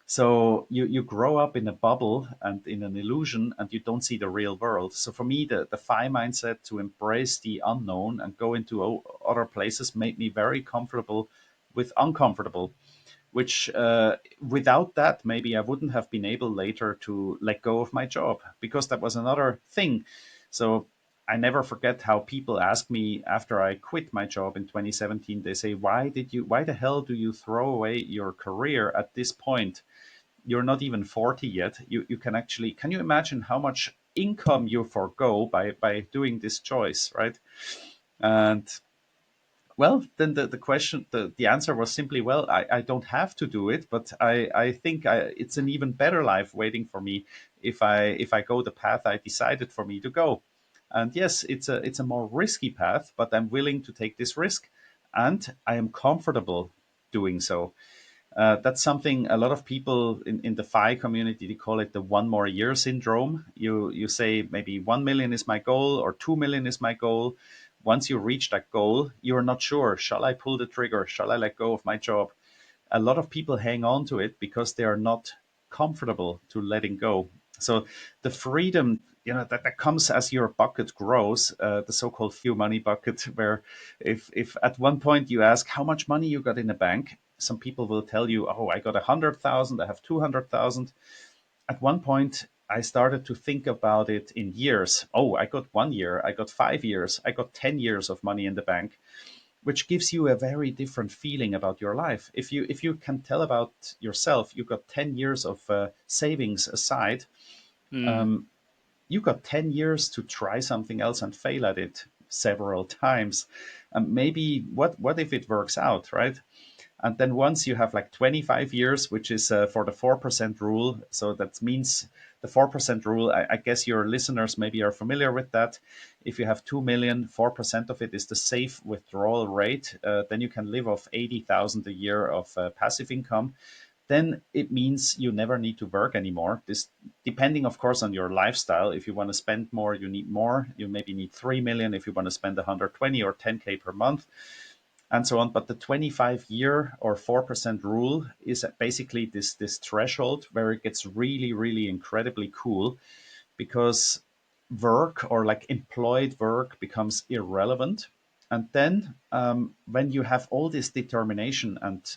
So you grow up in a bubble and in an illusion and you don't see the real world. So for me, the FI mindset to embrace the unknown and go into other places made me very comfortable with uncomfortable, which without that, maybe I wouldn't have been able later to let go of my job because that was another thing. So I never forget how people ask me after I quit my job in 2017. They say, why the hell do you throw away your career at this point? You're not even 40 yet. You can actually, can you imagine how much income you forego by doing this choice, right? And well, then the question, the answer was simply, well, I don't have to do it, but I think it's an even better life waiting for me if I go the path I decided for me to go. And yes, it's a more risky path, but I'm willing to take this risk, and I am comfortable doing so. That's something a lot of people in the FI community, they call it the one more year syndrome. You say maybe 1 million is my goal or 2 million is my goal. Once you reach that goal, you're not sure. Shall I pull the trigger? Shall I let go of my job? A lot of people hang on to it because they are not comfortable to letting go. So the freedom, that comes as your bucket grows, the so-called few money bucket, where if at one point you ask how much money you got in the bank, some people will tell you, oh, I got 100,000, I have 200,000. At one point, I started to think about it in years. Oh, I got 1 year, I got 5 years, I got 10 years of money in the bank, which gives you a very different feeling about your life. If you can tell about yourself, you got 10 years of savings aside. Mm. Um, you got 10 years to try something else and fail at it several times. And maybe what if it works out, right? And then once you have like 25 years, which is for the 4% rule. So that means the 4% rule, I guess your listeners maybe are familiar with that. If you have 2 million, 4% of it is the safe withdrawal rate. Then you can live off 80,000 a year of passive income. Then it means you never need to work anymore. This, depending, of course, on your lifestyle. If you want to spend more, you need more. You maybe need 3 million if you want to spend 120 or 10K per month and so on. But the 25-year or 4% rule is basically this threshold where it gets really, really incredibly cool because work or like employed work becomes irrelevant. And then when you have all this determination and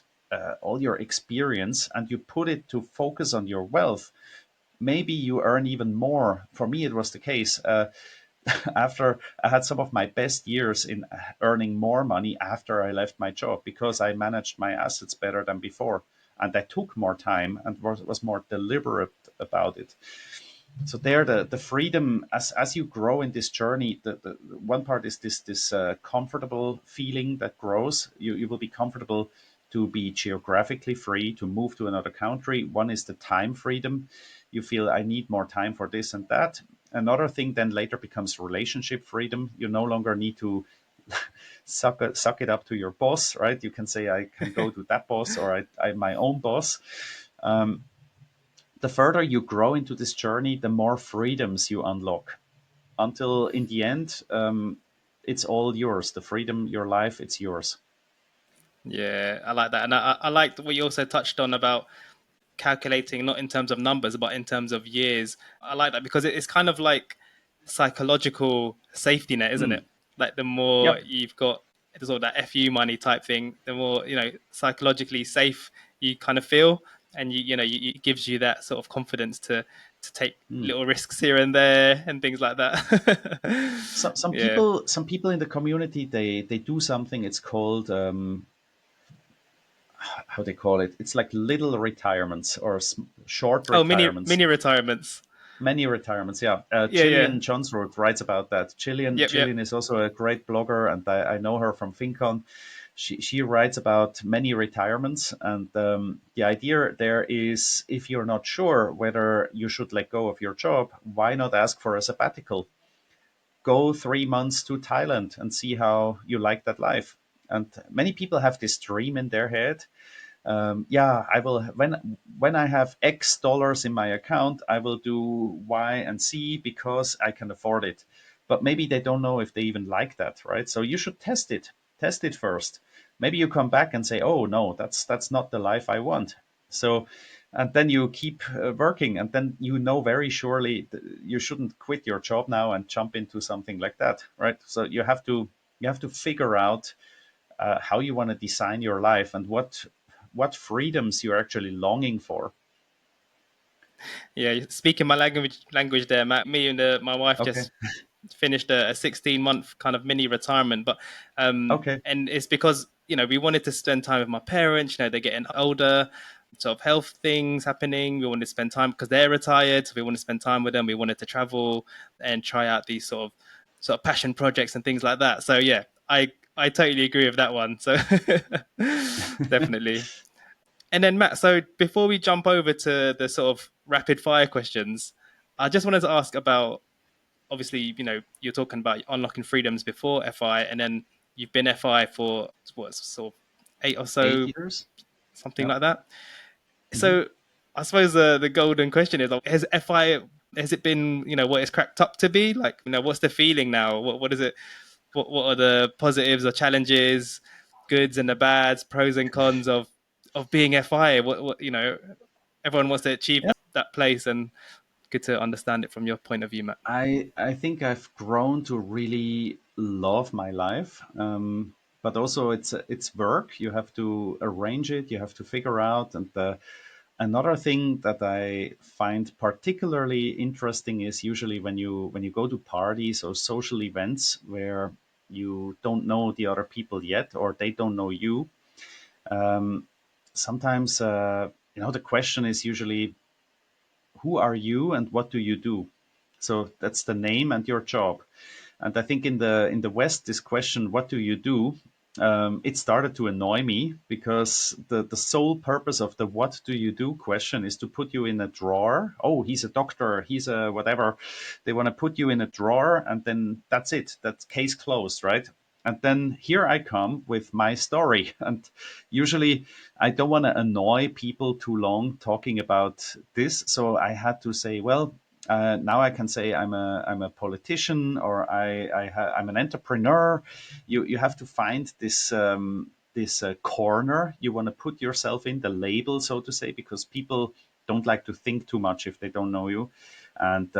all your experience and you put it to focus on your wealth, maybe you earn even more. For me, it was the case. After I had some of my best years in earning more money after I left my job because I managed my assets better than before. And I took more time and was more deliberate about it. So there, the freedom as you grow in this journey, the one part is this comfortable feeling that grows. You will be comfortable to be geographically free, to move to another country. One is the time freedom. You feel I need more time for this and that. Another thing then later becomes relationship freedom. You no longer need to suck it up to your boss, right? You can say I can go to that boss or I'm my own boss. The further you grow into this journey, the more freedoms you unlock until in the end, it's all yours. The freedom, your life, it's yours. Yeah, I like that. And I liked what you also touched on about calculating, not in terms of numbers, but in terms of years. I like that because it's kind of like psychological safety net, isn't Mm. it? Like the more Yep. you've got sort of that FU money type thing, the more, psychologically safe you kind of feel. And it gives you that sort of confidence to to take Hmm. little risks here and there and things like that. Some Yeah. people, in the community, they do something. It's called, how they call it. It's like little retirements or short Oh, retirements. mini retirements. Many retirements, yeah. Yeah, yeah. Gillian Johnsrud writes about that. Yep, yep. Gillian is also a great blogger, and I know her from FinCon. She writes about many retirements, and the idea there is, if you're not sure whether you should let go of your job, why not ask for a sabbatical? Go 3 months to Thailand and see how you like that life. And many people have this dream in their head. Yeah, I will, when I have X dollars in my account, I will do Y and Z because I can afford it. But maybe they don't know if they even like that, right? So you should test it first. Maybe you come back and say, oh no, that's not the life I want. So, and then you keep working, and then you know very surely you shouldn't quit your job now and jump into something like that, right? So you have to figure out how you want to design your life and what freedoms you're actually longing for. Yeah, speaking my language there, Matt. Me and my wife Okay. just finished a 16-month kind of mini retirement, but Okay. and it's because we wanted to spend time with my parents. They're getting older, sort of health things happening. We wanted to spend time because they're retired, so we want to spend time with them. We wanted to travel and try out these sort of passion projects and things like that. So yeah, I totally agree with that one. So definitely. And then Matt, so before we jump over to the sort of rapid fire questions, I just wanted to ask about, obviously, you're talking about unlocking freedoms before FI, and then you've been FI for what, sort of 8 or Eight so, years. something Yeah. like that. Hmm. So I suppose the golden question is, like, has FI, has it been, what it's cracked up to be? Like, what's the feeling now? What is it? What are the positives or challenges, goods and the bads, pros and cons of being FI? What everyone wants to achieve Yeah. that place, and good to understand it from your point of view, Matt. I think I've grown to really love my life, but also it's work. You have to arrange it. You have to figure out. And another thing that I find particularly interesting is usually when you go to parties or social events where you don't know the other people yet, or they don't know you. Sometimes the question is usually, who are you and what do you do? So that's the name and your job. And I think in the West, this question, what do you do? It started to annoy me because the sole purpose of the what do you do question is to put you in a drawer. Oh, he's a doctor, he's a whatever. They want to put you in a drawer, and then that's it. That's case closed, right? And then here I come with my story. And usually I don't want to annoy people too long talking about this. So I had to say, well, now I can say I'm a politician, or I'm an entrepreneur. You have to find this corner you want to put yourself in, the label, so to say, because people don't like to think too much if they don't know you. And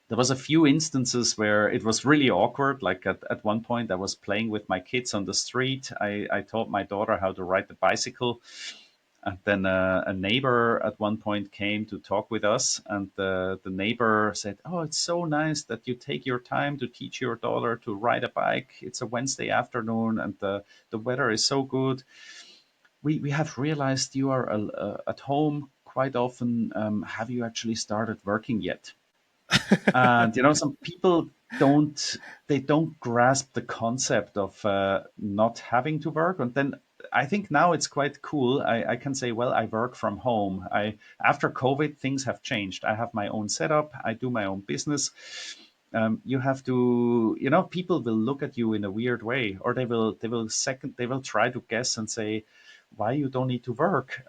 there was a few instances where it was really awkward. Like at one point, I was playing with my kids on the street. I taught my daughter how to ride the bicycle, and then a neighbor at one point came to talk with us, and the neighbor said, "Oh, it's so nice that you take your time to teach your daughter to ride a bike. It's a Wednesday afternoon, and the weather is so good. We have realized you are at home quite often. Have you actually started working yet?" And some people don't grasp the concept of not having to work. And then I think now it's quite cool. I can say, well, I work from home. I After COVID, things have changed. I have my own setup. I do my own business. You have to, people will look at you in a weird way, or they will try to guess and say, why you don't need to work.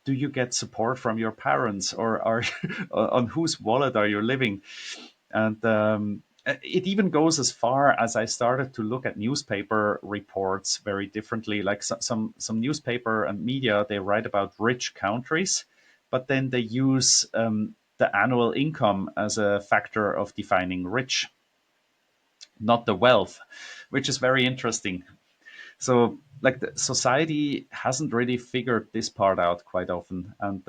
Do you get support from your parents, or are on whose wallet are you living? And it even goes as far as I started to look at newspaper reports very differently. Like some newspaper and media, they write about rich countries, but then they use the annual income as a factor of defining rich, not the wealth, which is very interesting. So, like, the society hasn't really figured this part out quite often. And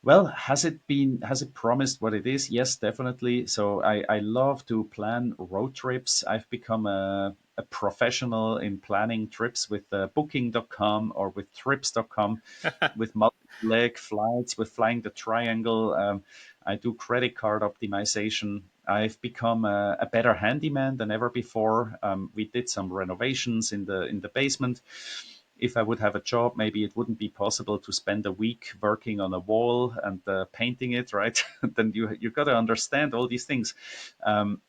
Well, has it promised what it is? Yes, definitely. So I love to plan road trips. I've become a professional in planning trips with booking.com or with trips.com, with multi-leg flights, with flying the triangle. I do credit card optimization. I've become a better handyman than ever before. We did some renovations in the basement. If I would have a job, maybe it wouldn't be possible to spend a week working on a wall and painting it, right? Then you got to understand all these things. Um,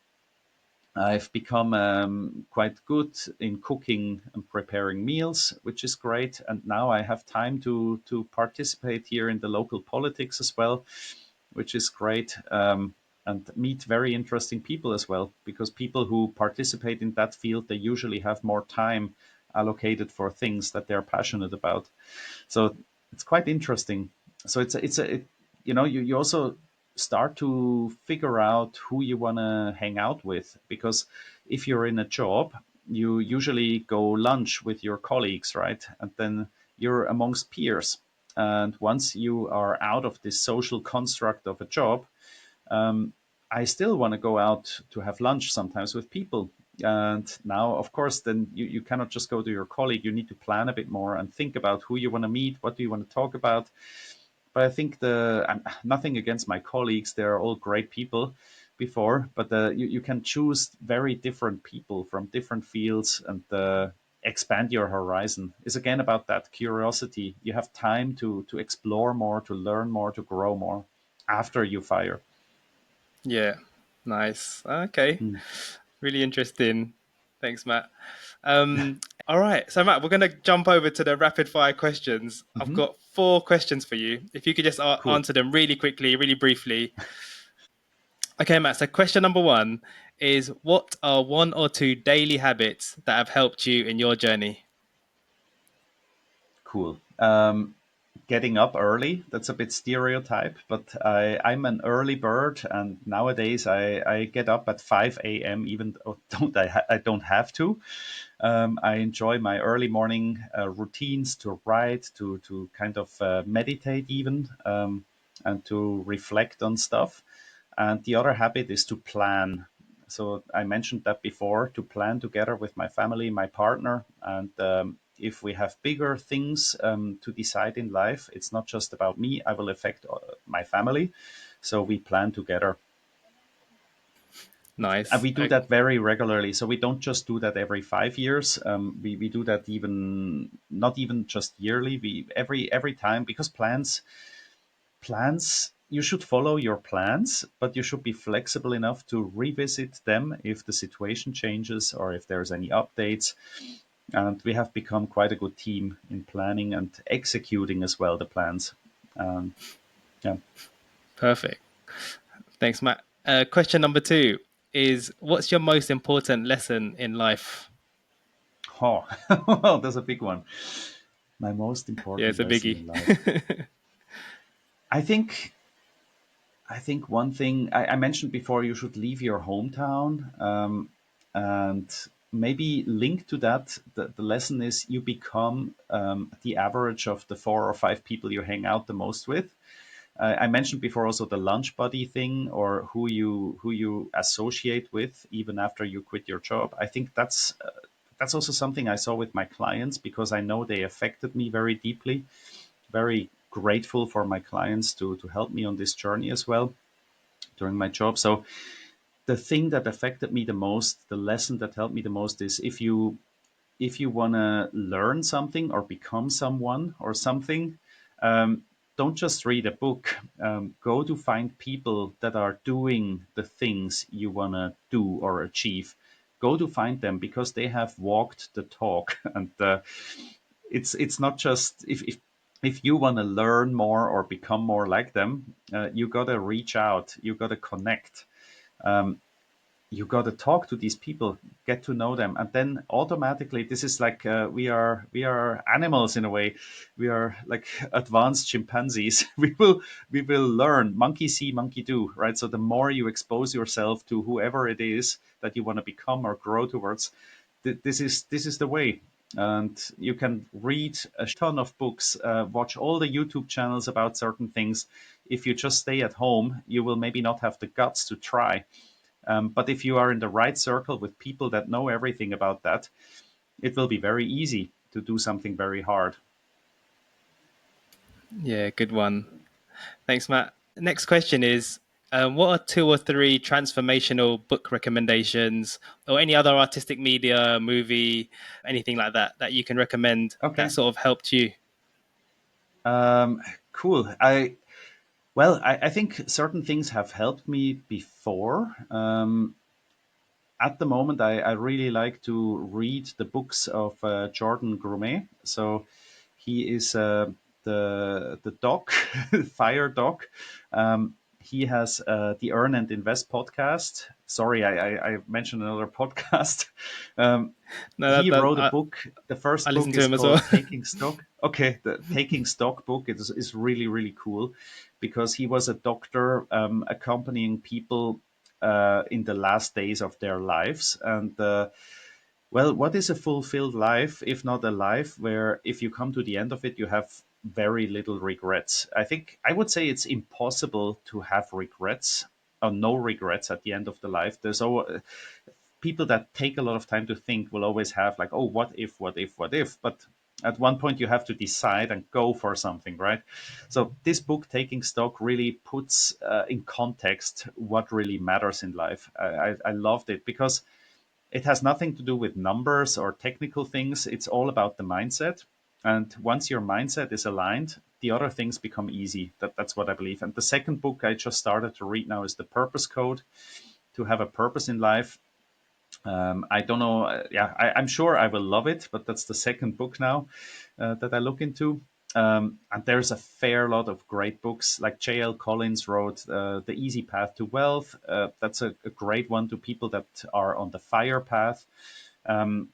I've become quite good in cooking and preparing meals, which is great. And now I have time to participate here in the local politics as well, which is great. And meet very interesting people as well, because people who participate in that field, they usually have more time allocated for things that they're passionate about. So it's quite interesting. So you also start to figure out who you want to hang out with, because if you're in a job, you usually go lunch with your colleagues, right? And then you're amongst peers. And once you are out of this social construct of a job, um, I still want to go out to have lunch sometimes with people. And now, of course, then you cannot just go to your colleague. You need to plan a bit more and think about who you want to meet, what do you want to talk about. But I think I'm nothing against my colleagues; they're all great people before. But you can choose very different people from different fields and expand your horizon. It's again about that curiosity. You have time to explore more, to learn more, to grow more after you fire. Yeah, nice. Okay, Mm. really interesting. Thanks, Matt. All right, so Matt, we're going to jump over to the rapid fire questions. I've Hmm. got four questions for you. If you could just Cool. answer them really quickly, really briefly. Okay, Matt. So, question number one is: what are one or two daily habits that have helped you in your journey? Cool. Getting up early, that's a bit stereotype, but I'm an early bird, and nowadays I get up at 5 a.m. even though I don't have to. I enjoy my early morning routines to write, to kind of meditate even, and to reflect on stuff. And the other habit is to plan. So I mentioned that before, to plan together with my family, my partner, and if we have bigger things to decide in life, it's not just about me. I will affect my family. So we plan together. And Nice. we do that very regularly. So we don't just do that every 5 years. We do that even not even just yearly. We every time, because plans you should follow your plans, but you should be flexible enough to revisit them if the situation changes or if there's any updates. And we have become quite a good team in planning and executing as well the plans. Um, yeah. Perfect. Thanks, Matt. Question number two is: what's your most important lesson in life? Oh, well, that's a big one. My most Yeah, important it's a lesson in biggie. life. I think I think one thing I mentioned before, you should leave your hometown, and maybe linked to that, the lesson is you become the average of the 4 or 5 people you hang out the most with. I mentioned before also the lunch buddy thing, or who you associate with even after you quit your job. I think that's also something I saw with my clients, because I know they affected me very deeply. Very grateful for my clients to help me on this journey as well during my job. So the thing that affected me the most, the lesson that helped me the most, is if you want to learn something or become someone or something, don't just read a book. Go to find people that are doing the things you want to do or achieve. Go to find them, because they have walked the talk. And it's not just if you want to learn more or become more like them, you got to reach out, you got to connect, you got to talk to these people, get to know them, and then automatically, this is like we are animals in a way. We are like advanced chimpanzees. We will learn. Monkey see, monkey do, right? So the more you expose yourself to whoever it is that you want to become or grow towards, this is the way. And you can read a ton of books, watch all the YouTube channels about certain things. if you just stay at home, you will maybe not have the guts to try. But if you are in the right circle with people that know everything about that, it will be very easy to do something very hard. Yeah, good one. Thanks, Matt. Next question is, what are two or three transformational book recommendations or any other artistic media, movie, anything like that that you can recommend that Okay. sort of helped you? Um, cool. I think certain things have helped me before. At the moment, I really like to read the books of Jordan Grumet. So he is the doc, fire doc. He has the Earn and Invest podcast. Sorry, I mentioned another podcast. Um, No, he that wrote a book. The I first book listened to is him as well. called Taking Stock. Okay, the Taking Stock book is really, really cool because he was a doctor accompanying people in the last days of their lives. And well, what is a fulfilled life if not a life where if you come to the end of it, you have very little regrets? I think I would say it's impossible to have regrets or no regrets at the end of the life. There's people that take a lot of time to think will always have like, oh, what if, what if, what if? But at one point you have to decide and go for something, right? So this book, Taking Stock, really puts in context what really matters in life. I loved it because it has nothing to do with numbers or technical things. It's all about the mindset. And once your mindset is aligned, the other things become easy. That's what I believe. And the second book I just started to read now is The Purpose Code, to have a purpose in life. I don't know. Yeah, I'm sure I will love it, but that's the second book now that I look into. And there's a fair lot of great books, like J.L. Collins wrote The Easy Path to Wealth. That's a great one to people that are on the fire path. Um,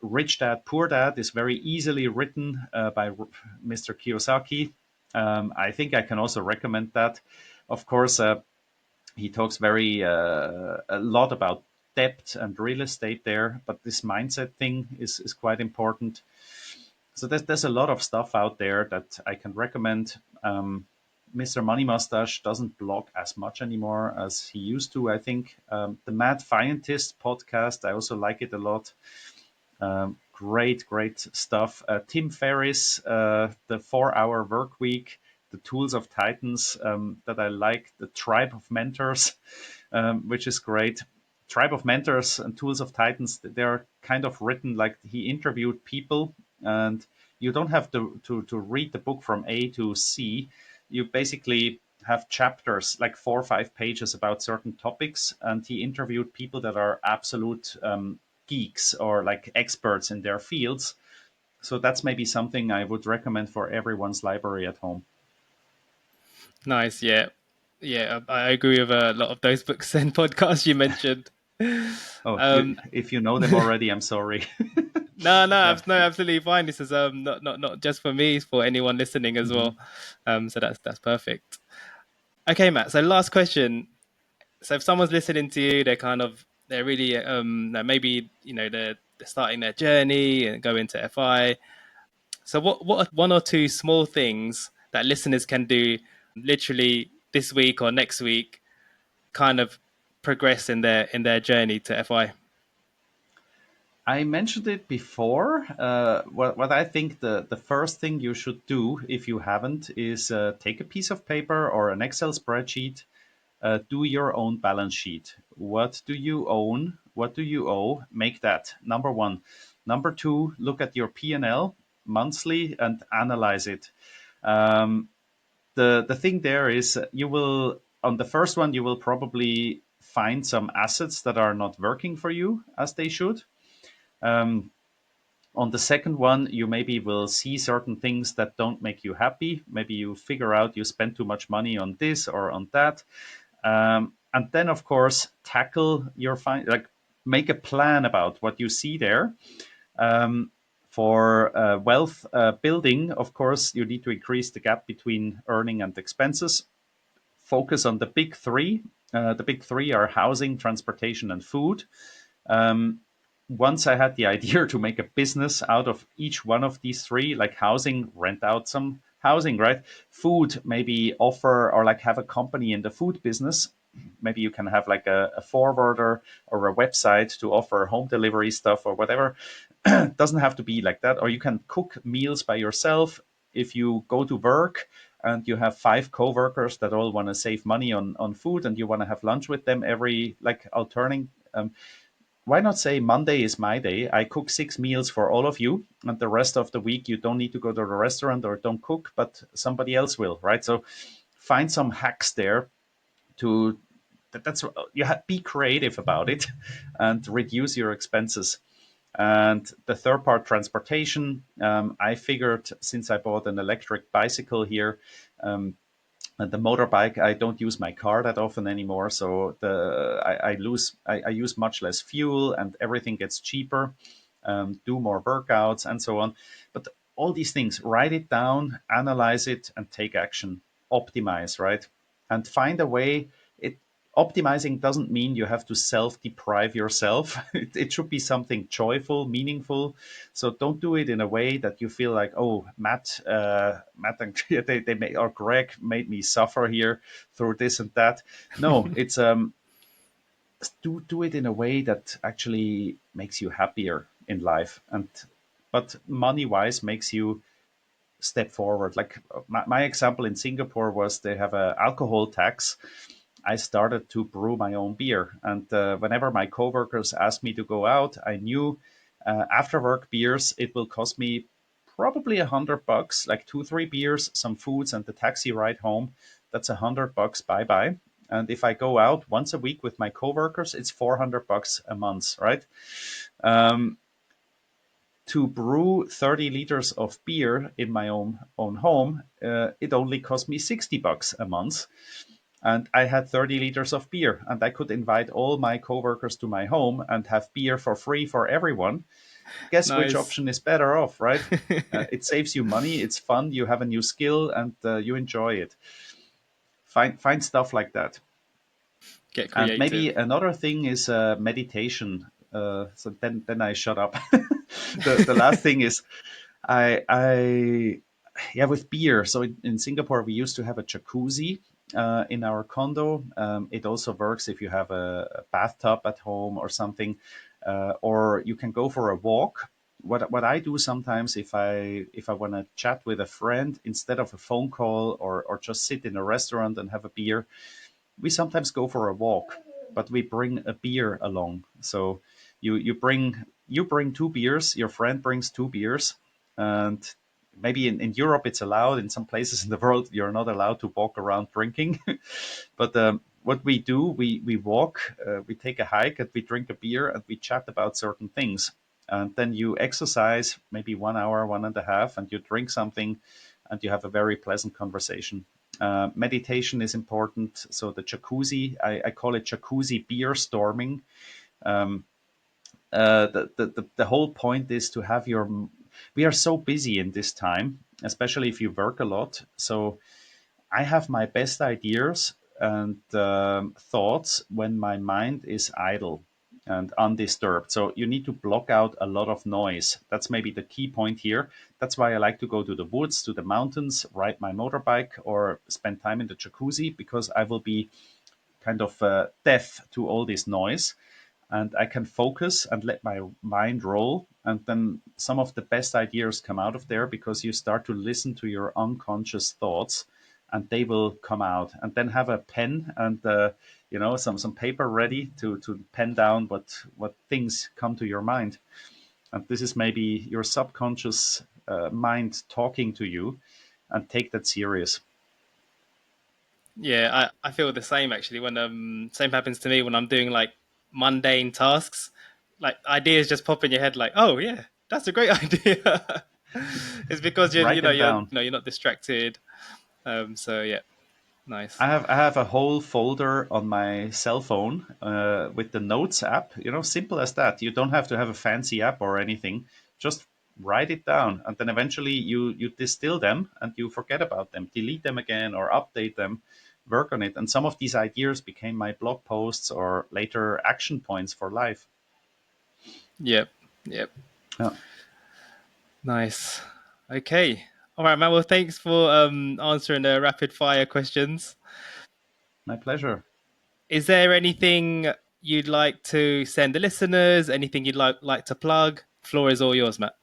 Rich Dad, Poor Dad is very easily written by Mr. Kiyosaki. I think I can also recommend that. Of course, he talks very a lot about debt and real estate there, but this mindset thing is quite important. So there's a lot of stuff out there that I can recommend. Mr. Money Mustache doesn't blog as much anymore as he used to, I think. The Mad Scientist podcast, I also like it a lot. Great stuff. Tim Ferriss, the 4 Hour Work Week, the Tools of Titans that I like, the Tribe of Mentors, which is great. Tribe of Mentors and Tools of Titans, they're kind of written like he interviewed people, and you don't have to read the book from A to C. You basically have chapters, like 4 or 5 pages about certain topics, and he interviewed people that are absolute geeks or like experts in their fields. So that's maybe something I would recommend for everyone's library at home. Nice, yeah, yeah. I agree with a lot of those books and podcasts you mentioned. Oh, Um, if you know them already, I'm sorry. no, Yeah. no, absolutely fine. This is not just for me, it's for anyone listening as Hmm. well. So that's perfect. Okay, Matt. So last question. So if someone's listening to you, they're really maybe they're starting their journey and go into FI. So what are one or two small things that listeners can do literally this week or next week, kind of progress in their journey to FI? I mentioned it before. What I think the first thing you should do, if you haven't, is take a piece of paper or an Excel spreadsheet. Do your own balance sheet. What do you own? What do you owe? Make that number one. Number two, look at your P&L monthly and analyze it. Um, the thing there is you will on the first one you will probably find some assets that are not working for you as they should. Um, on the second one, you maybe will see certain things that don't make you happy. Maybe you figure out you spend too much money on this or on that. And then, of course, tackle your like make a plan about what you see there. Um, for wealth building, of course, you need to increase the gap between earning and expenses. Focus on the big three. The big three are housing, transportation, and food. Um, Once I had the idea to make a business out of each one of these three, like housing, rent out some housing, right? Food, maybe offer or like have a company in the food business. Maybe you can have like a forwarder or a website to offer home delivery stuff or whatever. Doesn't have to be like that. Or you can cook meals by yourself. If you go to work and you have five co-workers that all want to save money on food, and you want to have lunch with them every like alternating, why not say Monday is my day? I cook six meals for all of you, and the rest of the week you don't need to go to the restaurant or don't cook, but somebody else will, right? So find some hacks there to that's be creative about it and reduce your expenses. And the third part, transportation. I figured, since I bought an electric bicycle here, and the motorbike, I don't use my car that often anymore, so I use much less fuel, and everything gets cheaper. Do more workouts and so on. But all these things, write it down, analyze it, and take action. Optimize, right? And find a way. It Optimizing doesn't mean you have to self deprive yourself. It should be something joyful, meaningful. So don't do it in a way that you feel like, oh, Matt and or Greg made me suffer here through this and that. No, it's do it in a way that actually makes you happier in life, and but money wise makes you step forward. Like my example in Singapore was, they have a alcohol tax. I started to brew my own beer. And whenever my coworkers asked me to go out, I knew after work beers, it will cost me probably $100, like two, three beers, some foods, and the taxi ride home. That's $100. Bye bye. And if I go out once a week with my coworkers, it's $400 a month, right? Um, to brew 30 liters of beer in my own home, it only cost me $60 a month, and I had 30 liters of beer, and I could invite all my coworkers to my home and have beer for free for everyone. Guess which Nice. option is better off, right? It saves you money, it's fun, you have a new skill, and you enjoy it. Find stuff like that. Get And maybe creative. another thing is meditation. So then I shut up. The last thing is, I yeah, with beer. So in Singapore we used to have a jacuzzi in our condo. It also works if you have a bathtub at home or something, or you can go for a walk. What I do sometimes, if I want to chat with a friend instead of a phone call, or just sit in a restaurant and have a beer, we sometimes go for a walk, but we bring a beer along. So you bring two beers, your friend brings two beers, and maybe in Europe it's allowed. In some places in the world you're not allowed to walk around drinking. But what we do, we walk, we take a hike, and we drink a beer, and we chat about certain things. And then you exercise maybe 1 hour, 1.5, and you drink something, and you have a very pleasant conversation. Meditation is important. So the jacuzzi, I call it jacuzzi beer storming. The whole point is to have your. We are so busy in this time, especially if you work a lot. So I have my best ideas and thoughts when my mind is idle and undisturbed. So you need to block out a lot of noise. That's maybe the key point here. That's why I like to go to the woods, to the mountains, ride my motorbike, or spend time in the jacuzzi, because I will be kind of deaf to all this noise, and I can focus and let my mind roll. And then some of the best ideas come out of there, because you start to listen to your unconscious thoughts, and they will come out. And then have a pen and some paper ready to pen down what things come to your mind. And this is maybe your subconscious mind talking to you, and take that serious. Yeah, I feel the same actually. When same happens to me when I'm doing like mundane tasks, like ideas just pop in your head. Like, oh yeah, that's a great idea. It's because you're Write them down. you're not distracted. So yeah, nice. I have a whole folder on my cell phone with the Notes app. Simple as that. You don't have to have a fancy app or anything. Just write it down, and then eventually you distill them, and you forget about them, delete them again, or update them, work on it. And some of these ideas became my blog posts, or later action points for life. Yep, yep. Yeah. Nice. Okay. All right, Matt. Well, thanks for answering the rapid fire questions. My pleasure. Is there anything you'd like to send the listeners? Anything you'd like to plug? Floor is all yours, Matt.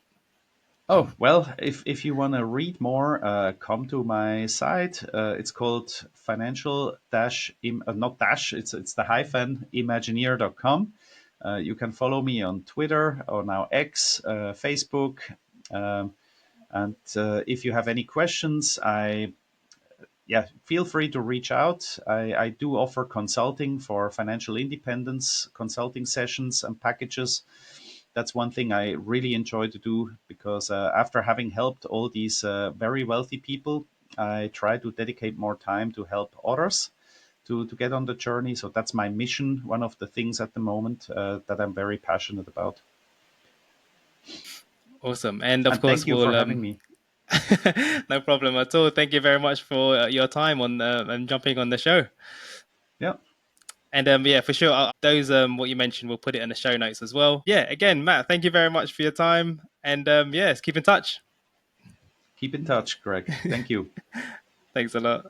Oh, well, if you want to read more, come to my site. It's called financial dash, not dash, it's the hyphen imagineer.com. You can follow me on Twitter or now X, Facebook. Um, and if you have any questions, yeah, feel free to reach out. I do offer consulting for financial independence, consulting sessions and packages. That's one thing I really enjoy to do because after having helped all these very wealthy people, I try to dedicate more time to help others to get on the journey. So that's my mission, one of the things at the moment that I'm very passionate about. Awesome. And of And course, thank you for we'll having me. no problem at all. Thank you very much for your time on and jumping on the show. Yeah, And yeah, for sure, those what you mentioned, we'll put it in the show notes as well. Yeah, again, Matt, thank you very much for your time. And yeah, let's keep in touch. keep in touch, Greg. Thank you. Thanks a lot.